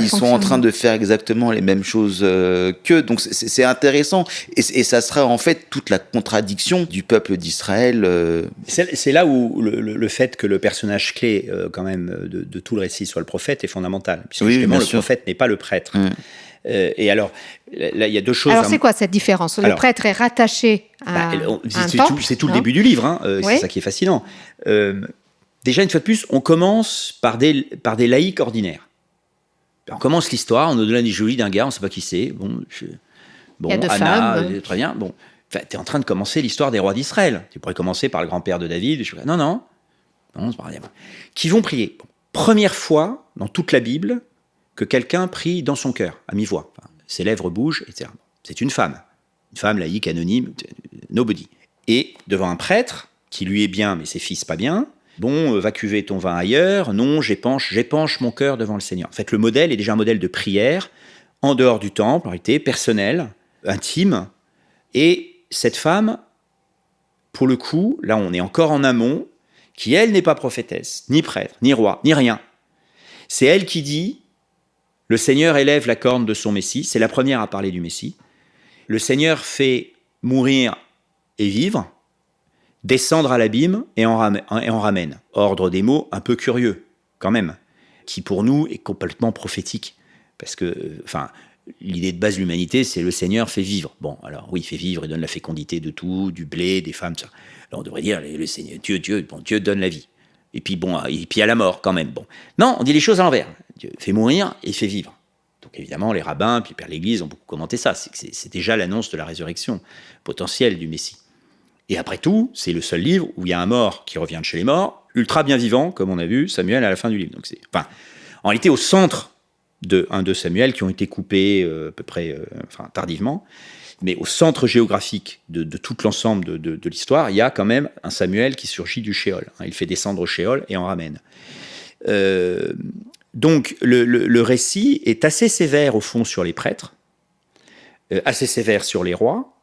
Ils sont en train de faire exactement les mêmes choses qu'eux. Donc c'est intéressant. Et ça sera en fait toute la contradiction du peuple d'Israël. C'est là où le fait que le personnage clé, quand même, de tout le récit soit le prophète est fondamental. Puisque justement, le prophète n'est pas le prêtre. Et alors, là, il y a deux choses. Alors, c'est quoi cette différence ? Le prêtre est rattaché à un temple. C'est tout le début du livre. C'est ça qui est fascinant. Déjà, une fois de plus, on commence par des laïcs ordinaires. On commence l'histoire, on nous donne des jolis d'un gars, on ne sait pas qui c'est. Il y a deux Anna, femmes. Très bien. Bon, tu es en train de commencer l'histoire des rois d'Israël. Tu pourrais commencer par le grand-père de David. Non, c'est pas rien. Qui vont prier. Première fois dans toute la Bible que quelqu'un prie dans son cœur, à mi-voix. Ses lèvres bougent, etc. C'est une femme laïque, anonyme, nobody. Et devant un prêtre, qui lui est bien, mais ses fils pas bien. Bon, va cuver ton vin ailleurs. Non, j'épanche mon cœur devant le Seigneur. En fait, le modèle est déjà un modèle de prière, en dehors du temple, en réalité, personnel, intime. Et cette femme, pour le coup, là on est encore en amont, qui elle n'est pas prophétesse, ni prêtre, ni roi, ni rien. C'est elle qui dit, le Seigneur élève la corne de son Messie, c'est la première à parler du Messie. Le Seigneur fait mourir et vivre, descendre à l'abîme et en ramène. Ordre des mots un peu curieux, quand même, qui pour nous est complètement prophétique. Parce que, l'idée de base de l'humanité, c'est le Seigneur fait vivre. Bon, alors oui, il fait vivre, il donne la fécondité de tout, du blé, des femmes, tout ça. Là, on devrait dire, le Seigneur, Dieu donne la vie. Et puis à la mort, quand même. Bon. Non, on dit les choses à l'envers. Dieu fait mourir et fait vivre. Donc évidemment, les rabbins, puis Père l'Église ont beaucoup commenté ça. C'est déjà l'annonce de la résurrection potentielle du Messie. Et après tout, c'est le seul livre où il y a un mort qui revient de chez les morts, ultra bien vivant, comme on a vu Samuel à la fin du livre. Donc en réalité, au centre de 1-2 Samuel, qui ont été coupés à peu près tardivement, mais au centre géographique de tout l'ensemble de l'histoire, il y a quand même un Samuel qui surgit du Sheol. Il fait descendre au Sheol et en ramène. Donc le récit est assez sévère au fond sur les prêtres, assez sévère sur les rois,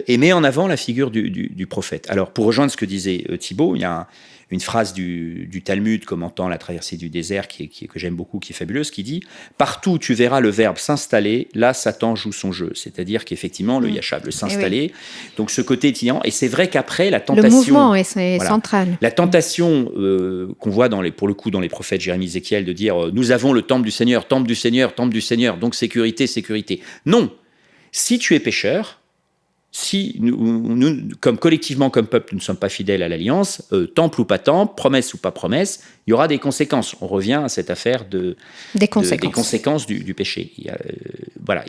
et met en avant la figure du prophète. Alors, pour rejoindre ce que disait Thibaut, il y a une phrase du Talmud commentant la traversée du désert que j'aime beaucoup, qui est fabuleuse, qui dit « Partout où tu verras le verbe s'installer, là Satan joue son jeu ». C'est-à-dire qu'effectivement, le yashav, le s'installer, donc ce côté itinérant. Et c'est vrai qu'après, la tentation... Le mouvement est central. La tentation qu'on voit pour le coup dans les prophètes Jérémie, Ézéchiel, de dire « Nous avons le temple du Seigneur, temple du Seigneur, temple du Seigneur, donc sécurité, sécurité ». Non, si tu es pécheur, si nous, comme collectivement, comme peuple, nous ne sommes pas fidèles à l'alliance, temple ou pas temple, promesse ou pas promesse, il y aura des conséquences. On revient à cette affaire des conséquences du péché. Il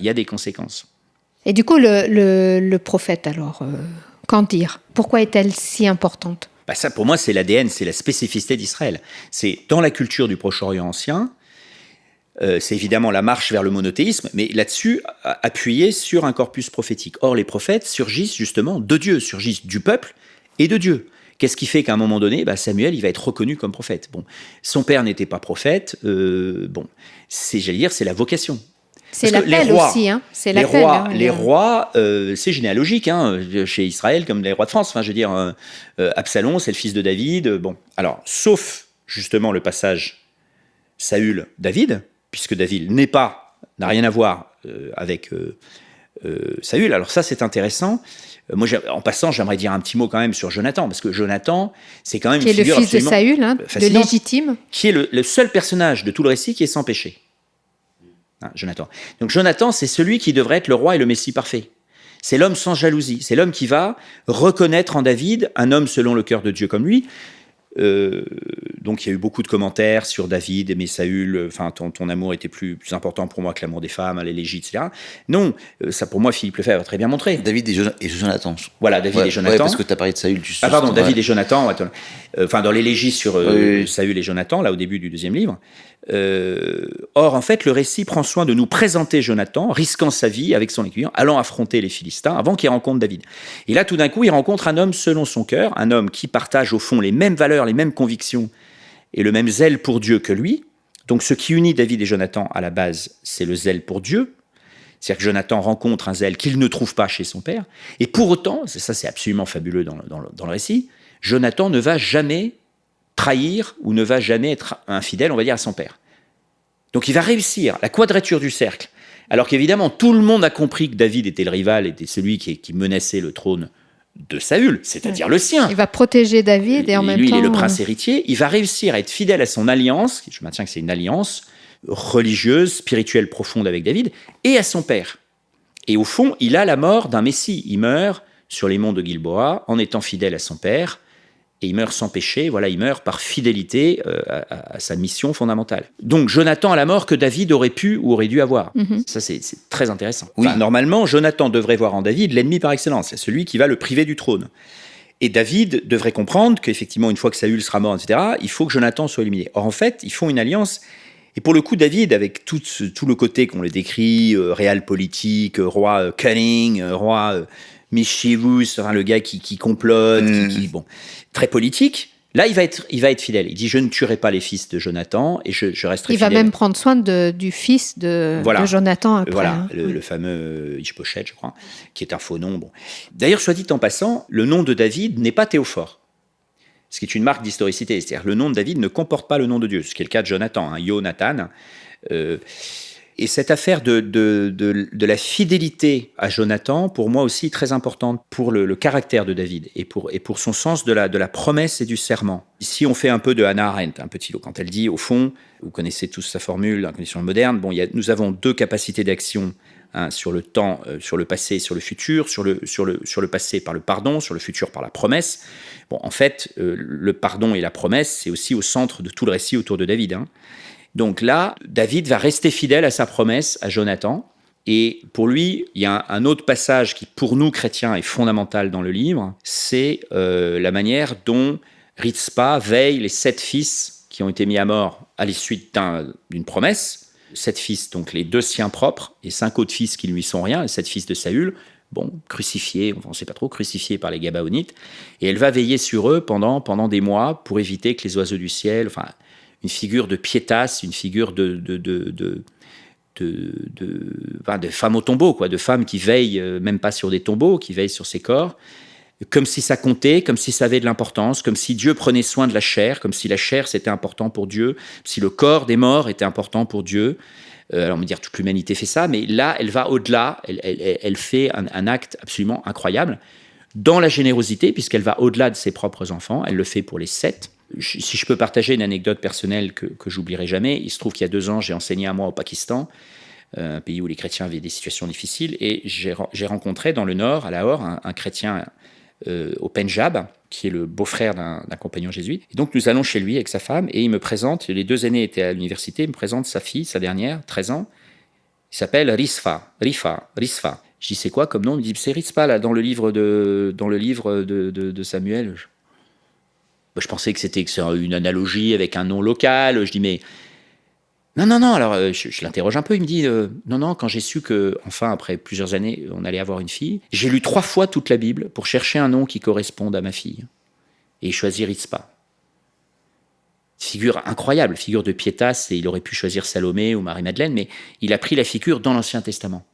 y a des conséquences. Et du coup, le prophète, alors, qu'en dire ? Pourquoi est-elle si importante ? Ça, pour moi, c'est l'ADN, c'est la spécificité d'Israël. C'est dans la culture du Proche-Orient ancien, c'est évidemment la marche vers le monothéisme, mais là-dessus, appuyé sur un corpus prophétique. Or, les prophètes surgissent justement de Dieu, surgissent du peuple et de Dieu. Qu'est-ce qui fait qu'à un moment donné, Samuel, il va être reconnu comme prophète. Bon, son père n'était pas prophète. C'est la vocation. C'est l'appel aussi, hein. C'est l'appel. Les rois, c'est généalogique, chez Israël comme les rois de France. Absalom, c'est le fils de David. Bon, alors, sauf justement le passage Saül-David, puisque David n'a rien à voir avec Saül. Alors ça, c'est intéressant. Moi, en passant, j'aimerais dire un petit mot quand même sur Jonathan, parce que Jonathan, c'est quand même une figure absolument fascinante. Qui est le fils de Saül, de légitime. Qui est le seul personnage de tout le récit qui est sans péché. Jonathan. Donc Jonathan, c'est celui qui devrait être le roi et le Messie parfait. C'est l'homme sans jalousie. C'est l'homme qui va reconnaître en David un homme selon le cœur de Dieu comme lui. Donc il y a eu beaucoup de commentaires sur David, mais Saül, enfin ton amour était plus important pour moi que l'amour des femmes, l'élégie, etc. Non, ça pour moi, Philippe Lefebvre a très bien montré. David et Jonathan. Voilà, David et Jonathan. Ouais, parce que tu as parlé de Saül. David et Jonathan. Dans l'élégie sur Saül et Jonathan, là au début du 2e livre. Or, en fait, le récit prend soin de nous présenter Jonathan, risquant sa vie avec son écuyer, allant affronter les Philistins avant qu'il rencontre David. Et là, tout d'un coup, il rencontre un homme selon son cœur, un homme qui partage au fond les mêmes valeurs, les mêmes convictions et le même zèle pour Dieu que lui. Donc, ce qui unit David et Jonathan à la base, c'est le zèle pour Dieu. C'est-à-dire que Jonathan rencontre un zèle qu'il ne trouve pas chez son père. Et pour autant, ça c'est absolument fabuleux dans le récit, Jonathan ne va jamais trahir ou ne va jamais être infidèle, on va dire, à son père. Donc il va réussir la quadrature du cercle, alors qu'évidemment tout le monde a compris que David était le rival, était celui qui menaçait le trône de Saül, c'est-à-dire le sien. Il va protéger David et en même temps... Lui, il est le prince héritier, il va réussir à être fidèle à son alliance, je maintiens que c'est une alliance religieuse, spirituelle profonde avec David, et à son père. Et au fond, il a la mort d'un Messie, il meurt sur les monts de Gilboa en étant fidèle à son père, et il meurt sans péché, voilà, il meurt par fidélité à sa mission fondamentale. Donc Jonathan a la mort que David aurait pu ou aurait dû avoir. Ça, c'est très intéressant. Oui. Enfin, normalement, Jonathan devrait voir en David l'ennemi par excellence, c'est celui qui va le priver du trône. Et David devrait comprendre qu'effectivement, une fois que Saül sera mort, etc., il faut que Jonathan soit éliminé. Or, en fait, ils font une alliance. Et pour le coup, David, avec tout le côté qu'on le décrit, réal politique, roi cunning, roi... mischievous, enfin, le gars qui complote, bon, très politique. Là, il va être fidèle. Il dit, je ne tuerai pas les fils de Jonathan et je resterai fidèle. Il va même prendre soin du fils de Jonathan après. Voilà, le fameux Ishbosheth, je crois, qui est un faux nom. Bon. D'ailleurs, soit dit en passant, le nom de David n'est pas Théophore, ce qui est une marque d'historicité. C'est-à-dire, le nom de David ne comporte pas le nom de Dieu, ce qui est le cas de Jonathan, Jonathan. Et cette affaire de la fidélité à Jonathan, pour moi aussi très importante pour le caractère de David et pour son sens de la promesse et du serment. Ici, on fait un peu de Hannah Arendt, un petit lot, quand elle dit, au fond, vous connaissez tous sa formule, dans la condition moderne, bon, nous avons 2 capacités d'action, sur le temps, sur le passé, sur le futur, sur le passé par le pardon, sur le futur par la promesse. Bon, en fait, le pardon et la promesse, c'est aussi au centre de tout le récit autour de David, Donc là, David va rester fidèle à sa promesse à Jonathan. Et pour lui, il y a un autre passage qui, pour nous chrétiens, est fondamental dans le livre. C'est la manière dont Rizpa veille les 7 fils qui ont été mis à mort à la suite d'une promesse. 7 fils, donc les 2 siens propres, et 5 autres fils qui ne lui sont rien, les 7 fils de Saül, crucifiés, on ne sait pas trop, crucifiés par les Gabaonites. Et elle va veiller sur eux pendant des mois pour éviter que les oiseaux du ciel... une figure de piétas, une figure de femmes au tombeau, de femmes qui veillent, même pas sur des tombeaux, qui veillent sur ces corps, comme si ça comptait, comme si ça avait de l'importance, comme si Dieu prenait soin de la chair, comme si la chair c'était important pour Dieu, si le corps des morts était important pour Dieu. Alors on va dire toute l'humanité fait ça, mais là elle va au-delà, elle fait un acte absolument incroyable, dans la générosité, puisqu'elle va au-delà de ses propres enfants, elle le fait pour les 7. Si je peux partager une anecdote personnelle que j'oublierai jamais, il se trouve qu'il y a 2 ans, j'ai enseigné un mois au Pakistan, un pays où les chrétiens avaient des situations difficiles, et j'ai rencontré dans le nord, à Lahore, un chrétien au Pendjab, qui est le beau-frère d'un compagnon jésuite. Et donc nous allons chez lui avec sa femme, et il me présente, les 2 aînés étaient à l'université, il me présente sa fille, sa dernière, 13 ans, il s'appelle Risfa. Je dis, c'est quoi comme nom? Il me dit, c'est Rizpa, là, dans le livre de Samuel. Je pensais que c'était une analogie avec un nom local. Je dis, mais... Non. Alors, je l'interroge un peu. Il me dit, non, quand j'ai su que, enfin, après plusieurs années, on allait avoir une fille, j'ai lu 3 fois toute la Bible pour chercher un nom qui corresponde à ma fille. Et il choisit Rizpa. Figure incroyable, figure de piétas, et il aurait pu choisir Salomé ou Marie-Madeleine, mais il a pris la figure dans l'Ancien Testament.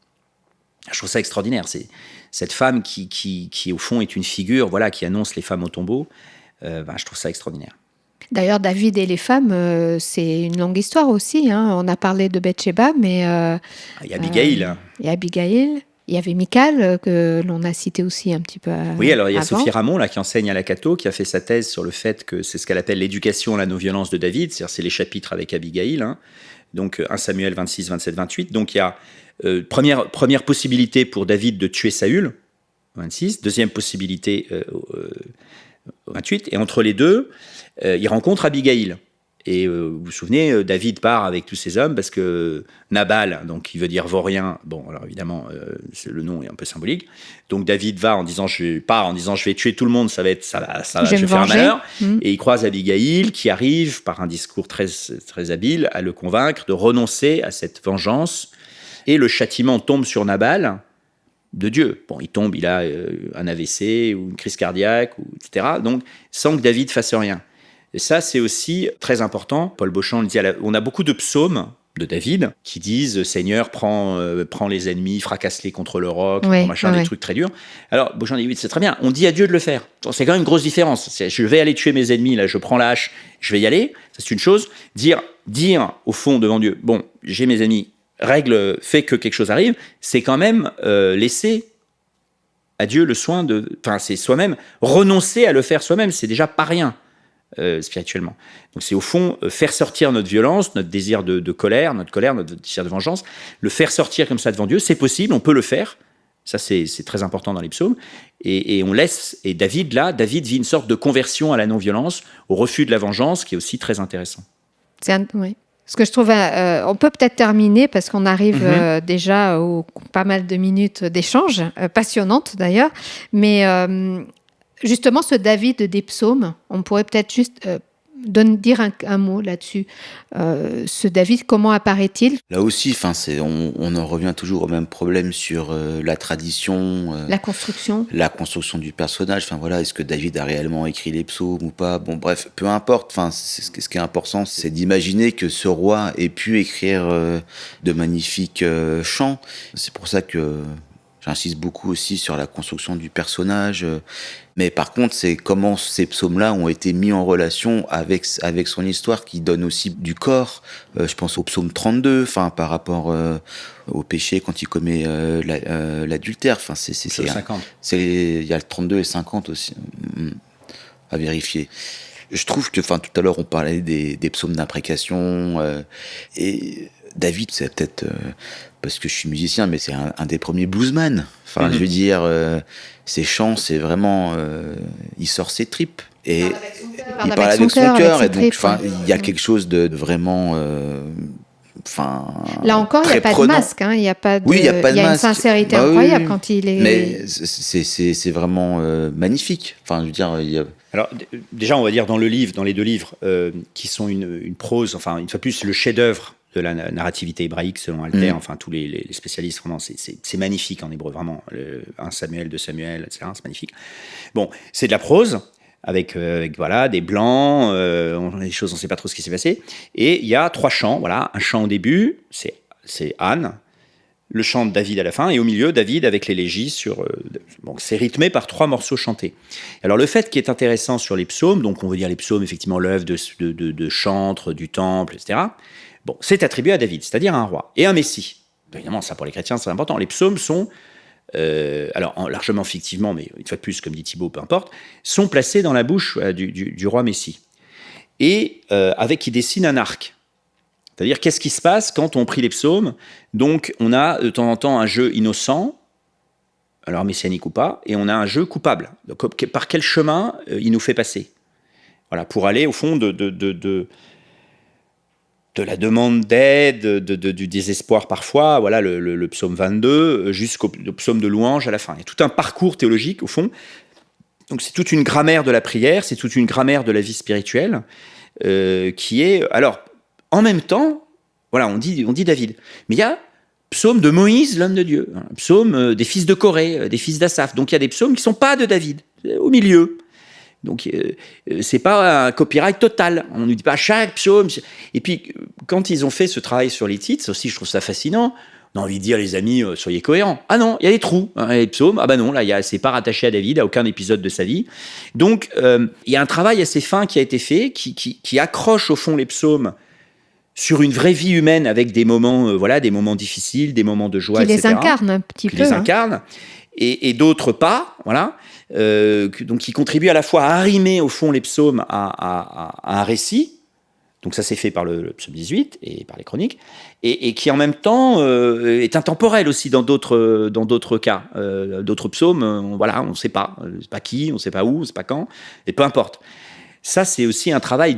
Je trouve ça extraordinaire. C'est cette femme qui, au fond, est une figure, qui annonce les femmes au tombeau. Je trouve ça extraordinaire. D'ailleurs, David et les femmes, c'est une longue histoire aussi. On a parlé de Bathsheba, mais... il y a Abigail. Il y a Abigail. Il y avait Michal, que l'on a cité aussi un petit peu Oui, alors il y a avant. Sophie Ramon, qui enseigne à la Cato, qui a fait sa thèse sur le fait que c'est ce qu'elle appelle l'éducation à la non-violence de David, c'est-à-dire c'est les chapitres avec Abigail, donc 1 Samuel 26, 27, 28. Donc il y a première possibilité pour David de tuer Saül, 26. Deuxième possibilité, 28. Et entre les deux, il rencontre Abigaïl. Et vous vous souvenez, David part avec tous ses hommes parce que Nabal, donc qui veut dire vaurien, bon, alors évidemment, le nom est un peu symbolique. Donc David va en disant, je vais tuer tout le monde, je vais faire un malheur. Et il croise Abigaïl qui arrive par un discours très, très habile à le convaincre de renoncer à cette vengeance. Et le châtiment tombe sur Nabal de Dieu. Bon, il a un AVC ou une crise cardiaque, etc. Donc, sans que David fasse rien. Et ça, c'est aussi très important. Paul Beauchamp le dit, on a beaucoup de psaumes de David qui disent « Seigneur, prends les ennemis, fracasse-les contre le roc », des trucs très durs. Alors, Beauchamp dit « Oui, c'est très bien, on dit à Dieu de le faire. » C'est quand même une grosse différence. Je vais aller tuer mes ennemis, là, je prends la hache, je vais y aller. Ça, c'est une chose. Dire au fond, devant Dieu, « Bon, j'ai mes ennemis, règle fait que quelque chose arrive », c'est quand même laisser à Dieu le soin de... Enfin, c'est soi-même, renoncer à le faire soi-même, c'est déjà pas rien. Spirituellement. Donc c'est au fond faire sortir notre violence, notre désir de colère, notre désir de vengeance, le faire sortir comme ça devant Dieu, c'est possible, on peut le faire. Ça c'est très important dans les psaumes. Et on laisse, et David vit une sorte de conversion à la non-violence, au refus de la vengeance, qui est aussi très intéressant. Oui. Ce que je trouve, on peut peut-être terminer parce qu'on arrive déjà aux pas mal de minutes d'échange, passionnantes d'ailleurs, mais justement, ce David des psaumes, on pourrait peut-être juste dire un mot là-dessus. Ce David, comment apparaît-il ? Là aussi, on en revient toujours au même problème sur la tradition. La construction. La construction du personnage. Est-ce que David a réellement écrit les psaumes ou pas ? Bon, bref, peu importe. Ce qui est important, c'est d'imaginer que ce roi ait pu écrire de magnifiques chants. C'est pour ça que... J'insiste beaucoup aussi sur la construction du personnage. Mais par contre, c'est comment ces psaumes-là ont été mis en relation avec son histoire qui donne aussi du corps. Je pense au psaume 32, par rapport au péché quand il commet l'adultère. C'est 50. Il y a le 32 et 50 aussi à vérifier. Je trouve que, tout à l'heure, on parlait des psaumes d'imprécation. Et David, c'est peut-être... parce que je suis musicien, mais c'est un des premiers bluesman. Je veux dire, ses chants, c'est vraiment... il sort ses tripes. Et il parle avec son cœur. Et donc, il y a quelque chose de vraiment... Là encore, il n'y a pas de masque. Il n'y a pas de, il y a une sincérité incroyable quand il est... Mais c'est vraiment magnifique. Je veux dire, il y a... Alors, déjà, on va dire dans les deux livres, qui sont une prose, une fois plus, le chef-d'œuvre de la narrativité hébraïque selon Alter, tous les spécialistes, vraiment, c'est magnifique en hébreu, vraiment. 1 Samuel, 2 Samuel, etc., c'est magnifique. Bon, c'est de la prose, avec des blancs, des choses, on ne sait pas trop ce qui s'est passé. Et il y a 3 chants, un chant au début, c'est Anne, le chant de David à la fin, et au milieu, David avec l'élégie c'est rythmé par 3 morceaux chantés. Alors, le fait qui est intéressant sur les psaumes, donc on veut dire les psaumes, effectivement, l'œuvre de chantre, du temple, etc., c'est attribué à David, c'est-à-dire à un roi et un messie. Évidemment, ça pour les chrétiens, c'est important. Les psaumes sont, largement fictivement, mais une fois de plus, comme dit Thibaut, peu importe, sont placés dans la bouche du roi messie. Et qui dessine un arc. C'est-à-dire, qu'est-ce qui se passe quand on prie les psaumes ? Donc, on a de temps en temps un jeu innocent, alors messianique ou pas, et on a un jeu coupable. Donc, par quel chemin il nous fait passer ? Pour aller au fond de la demande d'aide, du désespoir parfois, le psaume 22, jusqu'au psaume de louange à la fin. Il y a tout un parcours théologique, au fond. Donc c'est toute une grammaire de la prière, c'est toute une grammaire de la vie spirituelle, qui est... Alors, en même temps, on dit David, mais il y a psaume de Moïse, l'homme de Dieu, psaume des fils de Corée, des fils d'Asaph. Donc il y a des psaumes qui ne sont pas de David, au milieu. Donc, c'est pas un copyright total. On ne dit pas chaque psaume. Et puis, quand ils ont fait ce travail sur les titres, ça aussi, je trouve ça fascinant. On a envie de dire, les amis, soyez cohérents. Ah non, il y a des trous. Les psaumes, non, là, c'est pas rattaché à David, à aucun épisode de sa vie. Donc, il y a un travail assez fin qui a été fait, qui accroche au fond les psaumes sur une vraie vie humaine avec des moments, des moments difficiles, des moments de joie, etc. Qui les incarne un petit peu. Qui les incarne. Et d'autres pas, donc qui contribuent à la fois à arrimer au fond les psaumes à un récit, Donc ça s'est fait par le psaume 18 et par les chroniques, et qui en même temps est intemporel aussi dans d'autres cas. D'autres psaumes, on ne sait pas. C'est pas qui, on ne sait pas où, c'est pas quand, et peu importe. Ça, c'est aussi un travail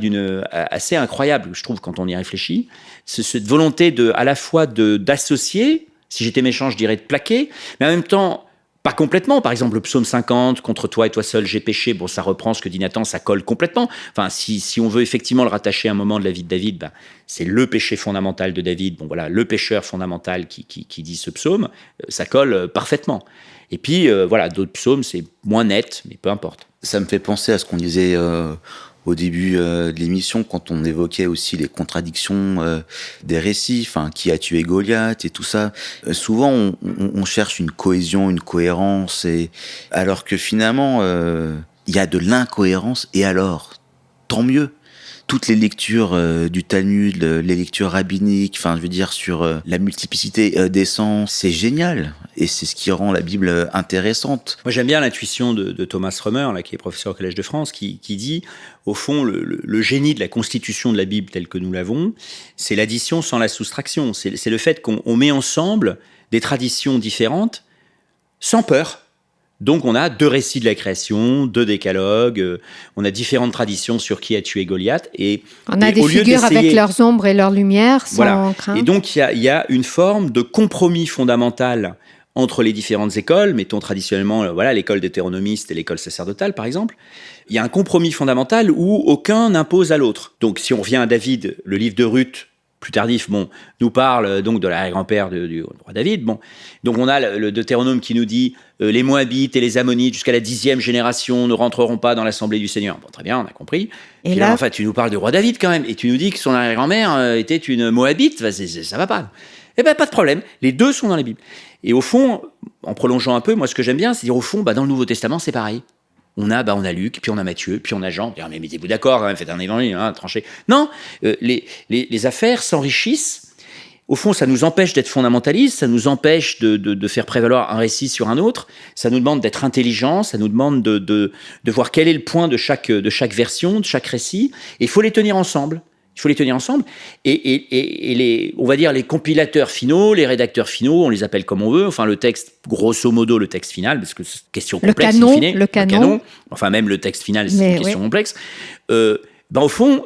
assez incroyable, je trouve, quand on y réfléchit. C'est cette volonté à la fois d'associer, si j'étais méchant, je dirais de plaquer, mais en même temps, pas complètement. Par exemple, le psaume 50, contre toi et toi seul, j'ai péché. Bon, ça reprend ce que dit Nathan, ça colle complètement. Enfin, si on veut effectivement le rattacher à un moment de la vie de David, c'est le péché fondamental de David. Bon, voilà, le pécheur fondamental qui dit ce psaume, ça colle parfaitement. Et puis, d'autres psaumes, c'est moins net, mais peu importe. Ça me fait penser à ce qu'on disait au début de l'émission, quand on évoquait aussi les contradictions des récits, qui a tué Goliath et tout ça. Souvent, on cherche une cohésion, une cohérence, alors que finalement, il y a de l'incohérence, et alors, tant mieux. Toutes les lectures du Talmud, les lectures rabbiniques, sur la multiplicité des sens, c'est génial. Et c'est ce qui rend la Bible intéressante. Moi, j'aime bien l'intuition de Thomas Römer, là, qui est professeur au Collège de France, qui dit, au fond, le génie de la constitution de la Bible telle que nous l'avons, c'est l'addition sans la soustraction. C'est le fait qu'on met ensemble des traditions différentes sans peur. Donc, on a 2 récits de la création, 2 décalogues, on a différentes traditions sur qui a tué Goliath. On a des figures avec leurs ombres et leurs lumières, sans crainte. Et donc, il y a une forme de compromis fondamental entre les différentes écoles, mettons traditionnellement l'école deutéronomiste et l'école sacerdotale, par exemple. Il y a un compromis fondamental où aucun n'impose à l'autre. Donc, si on revient à David, le livre de Ruth, plus tardif, nous parle donc de l'arrière-grand-père du roi David. Bon. Donc on a le Deutéronome qui nous dit les Moabites et les Ammonites jusqu'à la 10e génération ne rentreront pas dans l'assemblée du Seigneur. Bon, très bien, on a compris. Et là, en fait, tu nous parles du roi David quand même, et tu nous dis que son arrière-grand-mère était une Moabite. Ça va pas. Eh bien, pas de problème. Les 2 sont dans la Bible. Et au fond, en prolongeant un peu, moi, ce que j'aime bien, c'est dire au fond, dans le Nouveau Testament, c'est pareil. On a Luc, puis on a Matthieu, puis on a Jean. Mais mettez-vous d'accord, quand même, faites un évangile, tranché. Non, les affaires s'enrichissent. Au fond, ça nous empêche d'être fondamentalistes, ça nous empêche de faire prévaloir un récit sur un autre, ça nous demande d'être intelligents, ça nous demande de voir quel est le point de chaque version, de chaque récit, et il faut les tenir ensemble. Il faut les tenir ensemble, et on va dire les compilateurs finaux, les rédacteurs finaux, on les appelle comme on veut, enfin le texte, grosso modo le texte final, parce que c'est une question complexe, le canon, enfin même le texte final, c'est une question complexe, au fond,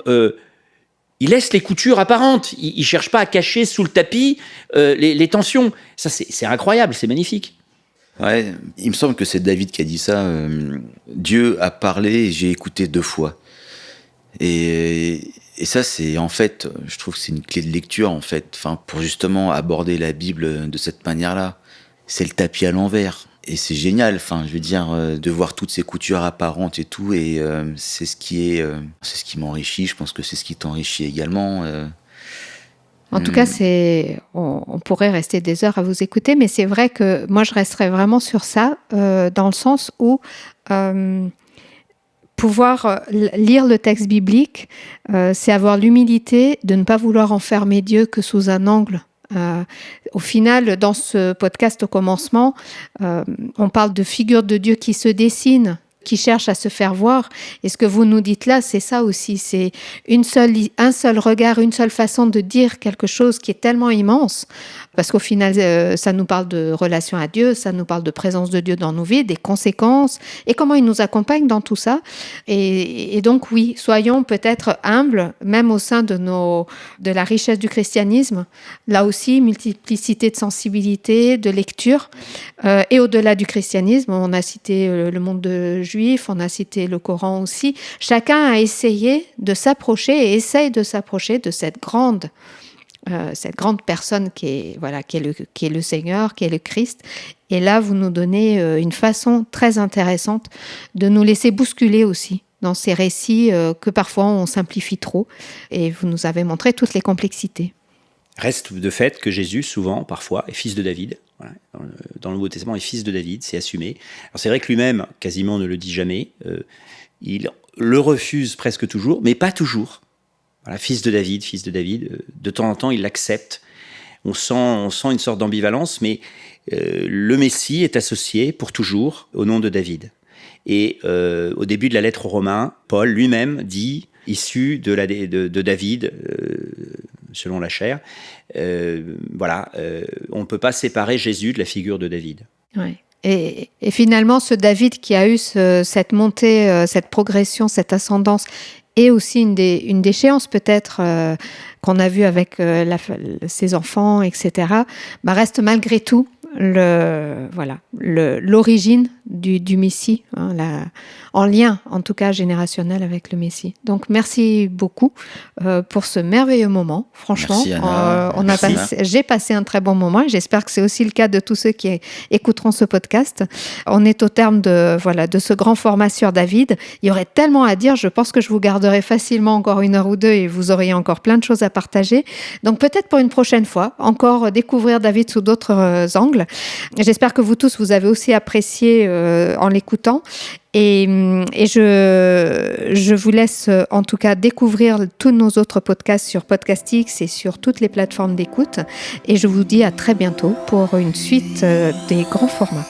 il laisse les coutures apparentes, il ne cherche pas à cacher sous le tapis les tensions. Ça, c'est incroyable, c'est magnifique. Ouais, il me semble que c'est David qui a dit ça, Dieu a parlé et j'ai écouté 2 fois. Et ça, c'est en fait, je trouve que c'est une clé de lecture, en fait, pour justement aborder la Bible de cette manière-là. C'est le tapis à l'envers. Et c'est génial, de voir toutes ces coutures apparentes et tout. Et c'est ce qui m'enrichit. Je pense que c'est ce qui t'enrichit également. En tout cas, on pourrait rester des heures à vous écouter, mais c'est vrai que moi, je resterais vraiment sur ça, dans le sens où pouvoir lire le texte biblique, c'est avoir l'humilité de ne pas vouloir enfermer Dieu que sous un angle. Au final, dans ce podcast au commencement, on parle de figures de Dieu qui se dessinent, qui cherchent à se faire voir. Et ce que vous nous dites là, c'est ça aussi. C'est un seul regard, une seule façon de dire quelque chose qui est tellement immense. Parce qu'au final, ça nous parle de relation à Dieu, ça nous parle de présence de Dieu dans nos vies, des conséquences, et comment il nous accompagne dans tout ça. Et donc, oui, soyons peut-être humbles, même au sein de la richesse du christianisme. Là aussi, multiplicité de sensibilité, de lecture. Et au-delà du christianisme, on a cité le monde juif, on a cité le Coran aussi. Chacun a essayé de s'approcher et essaye de s'approcher de cette grande personne qui est le Seigneur, qui est le Christ. Et là, vous nous donnez une façon très intéressante de nous laisser bousculer aussi dans ces récits que parfois on simplifie trop. Et vous nous avez montré toutes les complexités. Reste de fait que Jésus, souvent, parfois, est fils de David. Voilà. Dans le Nouveau Testament, est fils de David, c'est assumé. Alors c'est vrai que lui-même, quasiment, ne le dit jamais. Il le refuse presque toujours, mais pas toujours. Voilà, fils de David, de temps en temps, il l'accepte. On sent une sorte d'ambivalence, mais le Messie est associé pour toujours au nom de David. Et au début de la lettre aux Romains, Paul lui-même dit issu de David, selon la chair. Voilà, on ne peut pas séparer Jésus de la figure de David. Ouais. Et finalement, ce David qui a eu cette montée, cette progression, cette ascendance, et aussi une déchéance peut-être qu'on a vue avec ses enfants, etc., reste malgré tout l'origine du Messie, en lien, en tout cas générationnel, avec le Messie. Donc, merci beaucoup pour ce merveilleux moment. Franchement, merci Anna. J'ai passé un très bon moment et j'espère que c'est aussi le cas de tous ceux qui écouteront ce podcast. On est au terme de ce grand format sur David. Il y aurait tellement à dire. Je pense que je vous garderai facilement encore 1 heure ou 2 et vous auriez encore plein de choses à partager. Donc, peut-être pour une prochaine fois, encore découvrir David sous d'autres angles. J'espère que vous tous, vous avez aussi apprécié en l'écoutant. Et je vous laisse en tout cas découvrir tous nos autres podcasts sur Podcastix et sur toutes les plateformes d'écoute. Et je vous dis à très bientôt pour une suite des grands formats.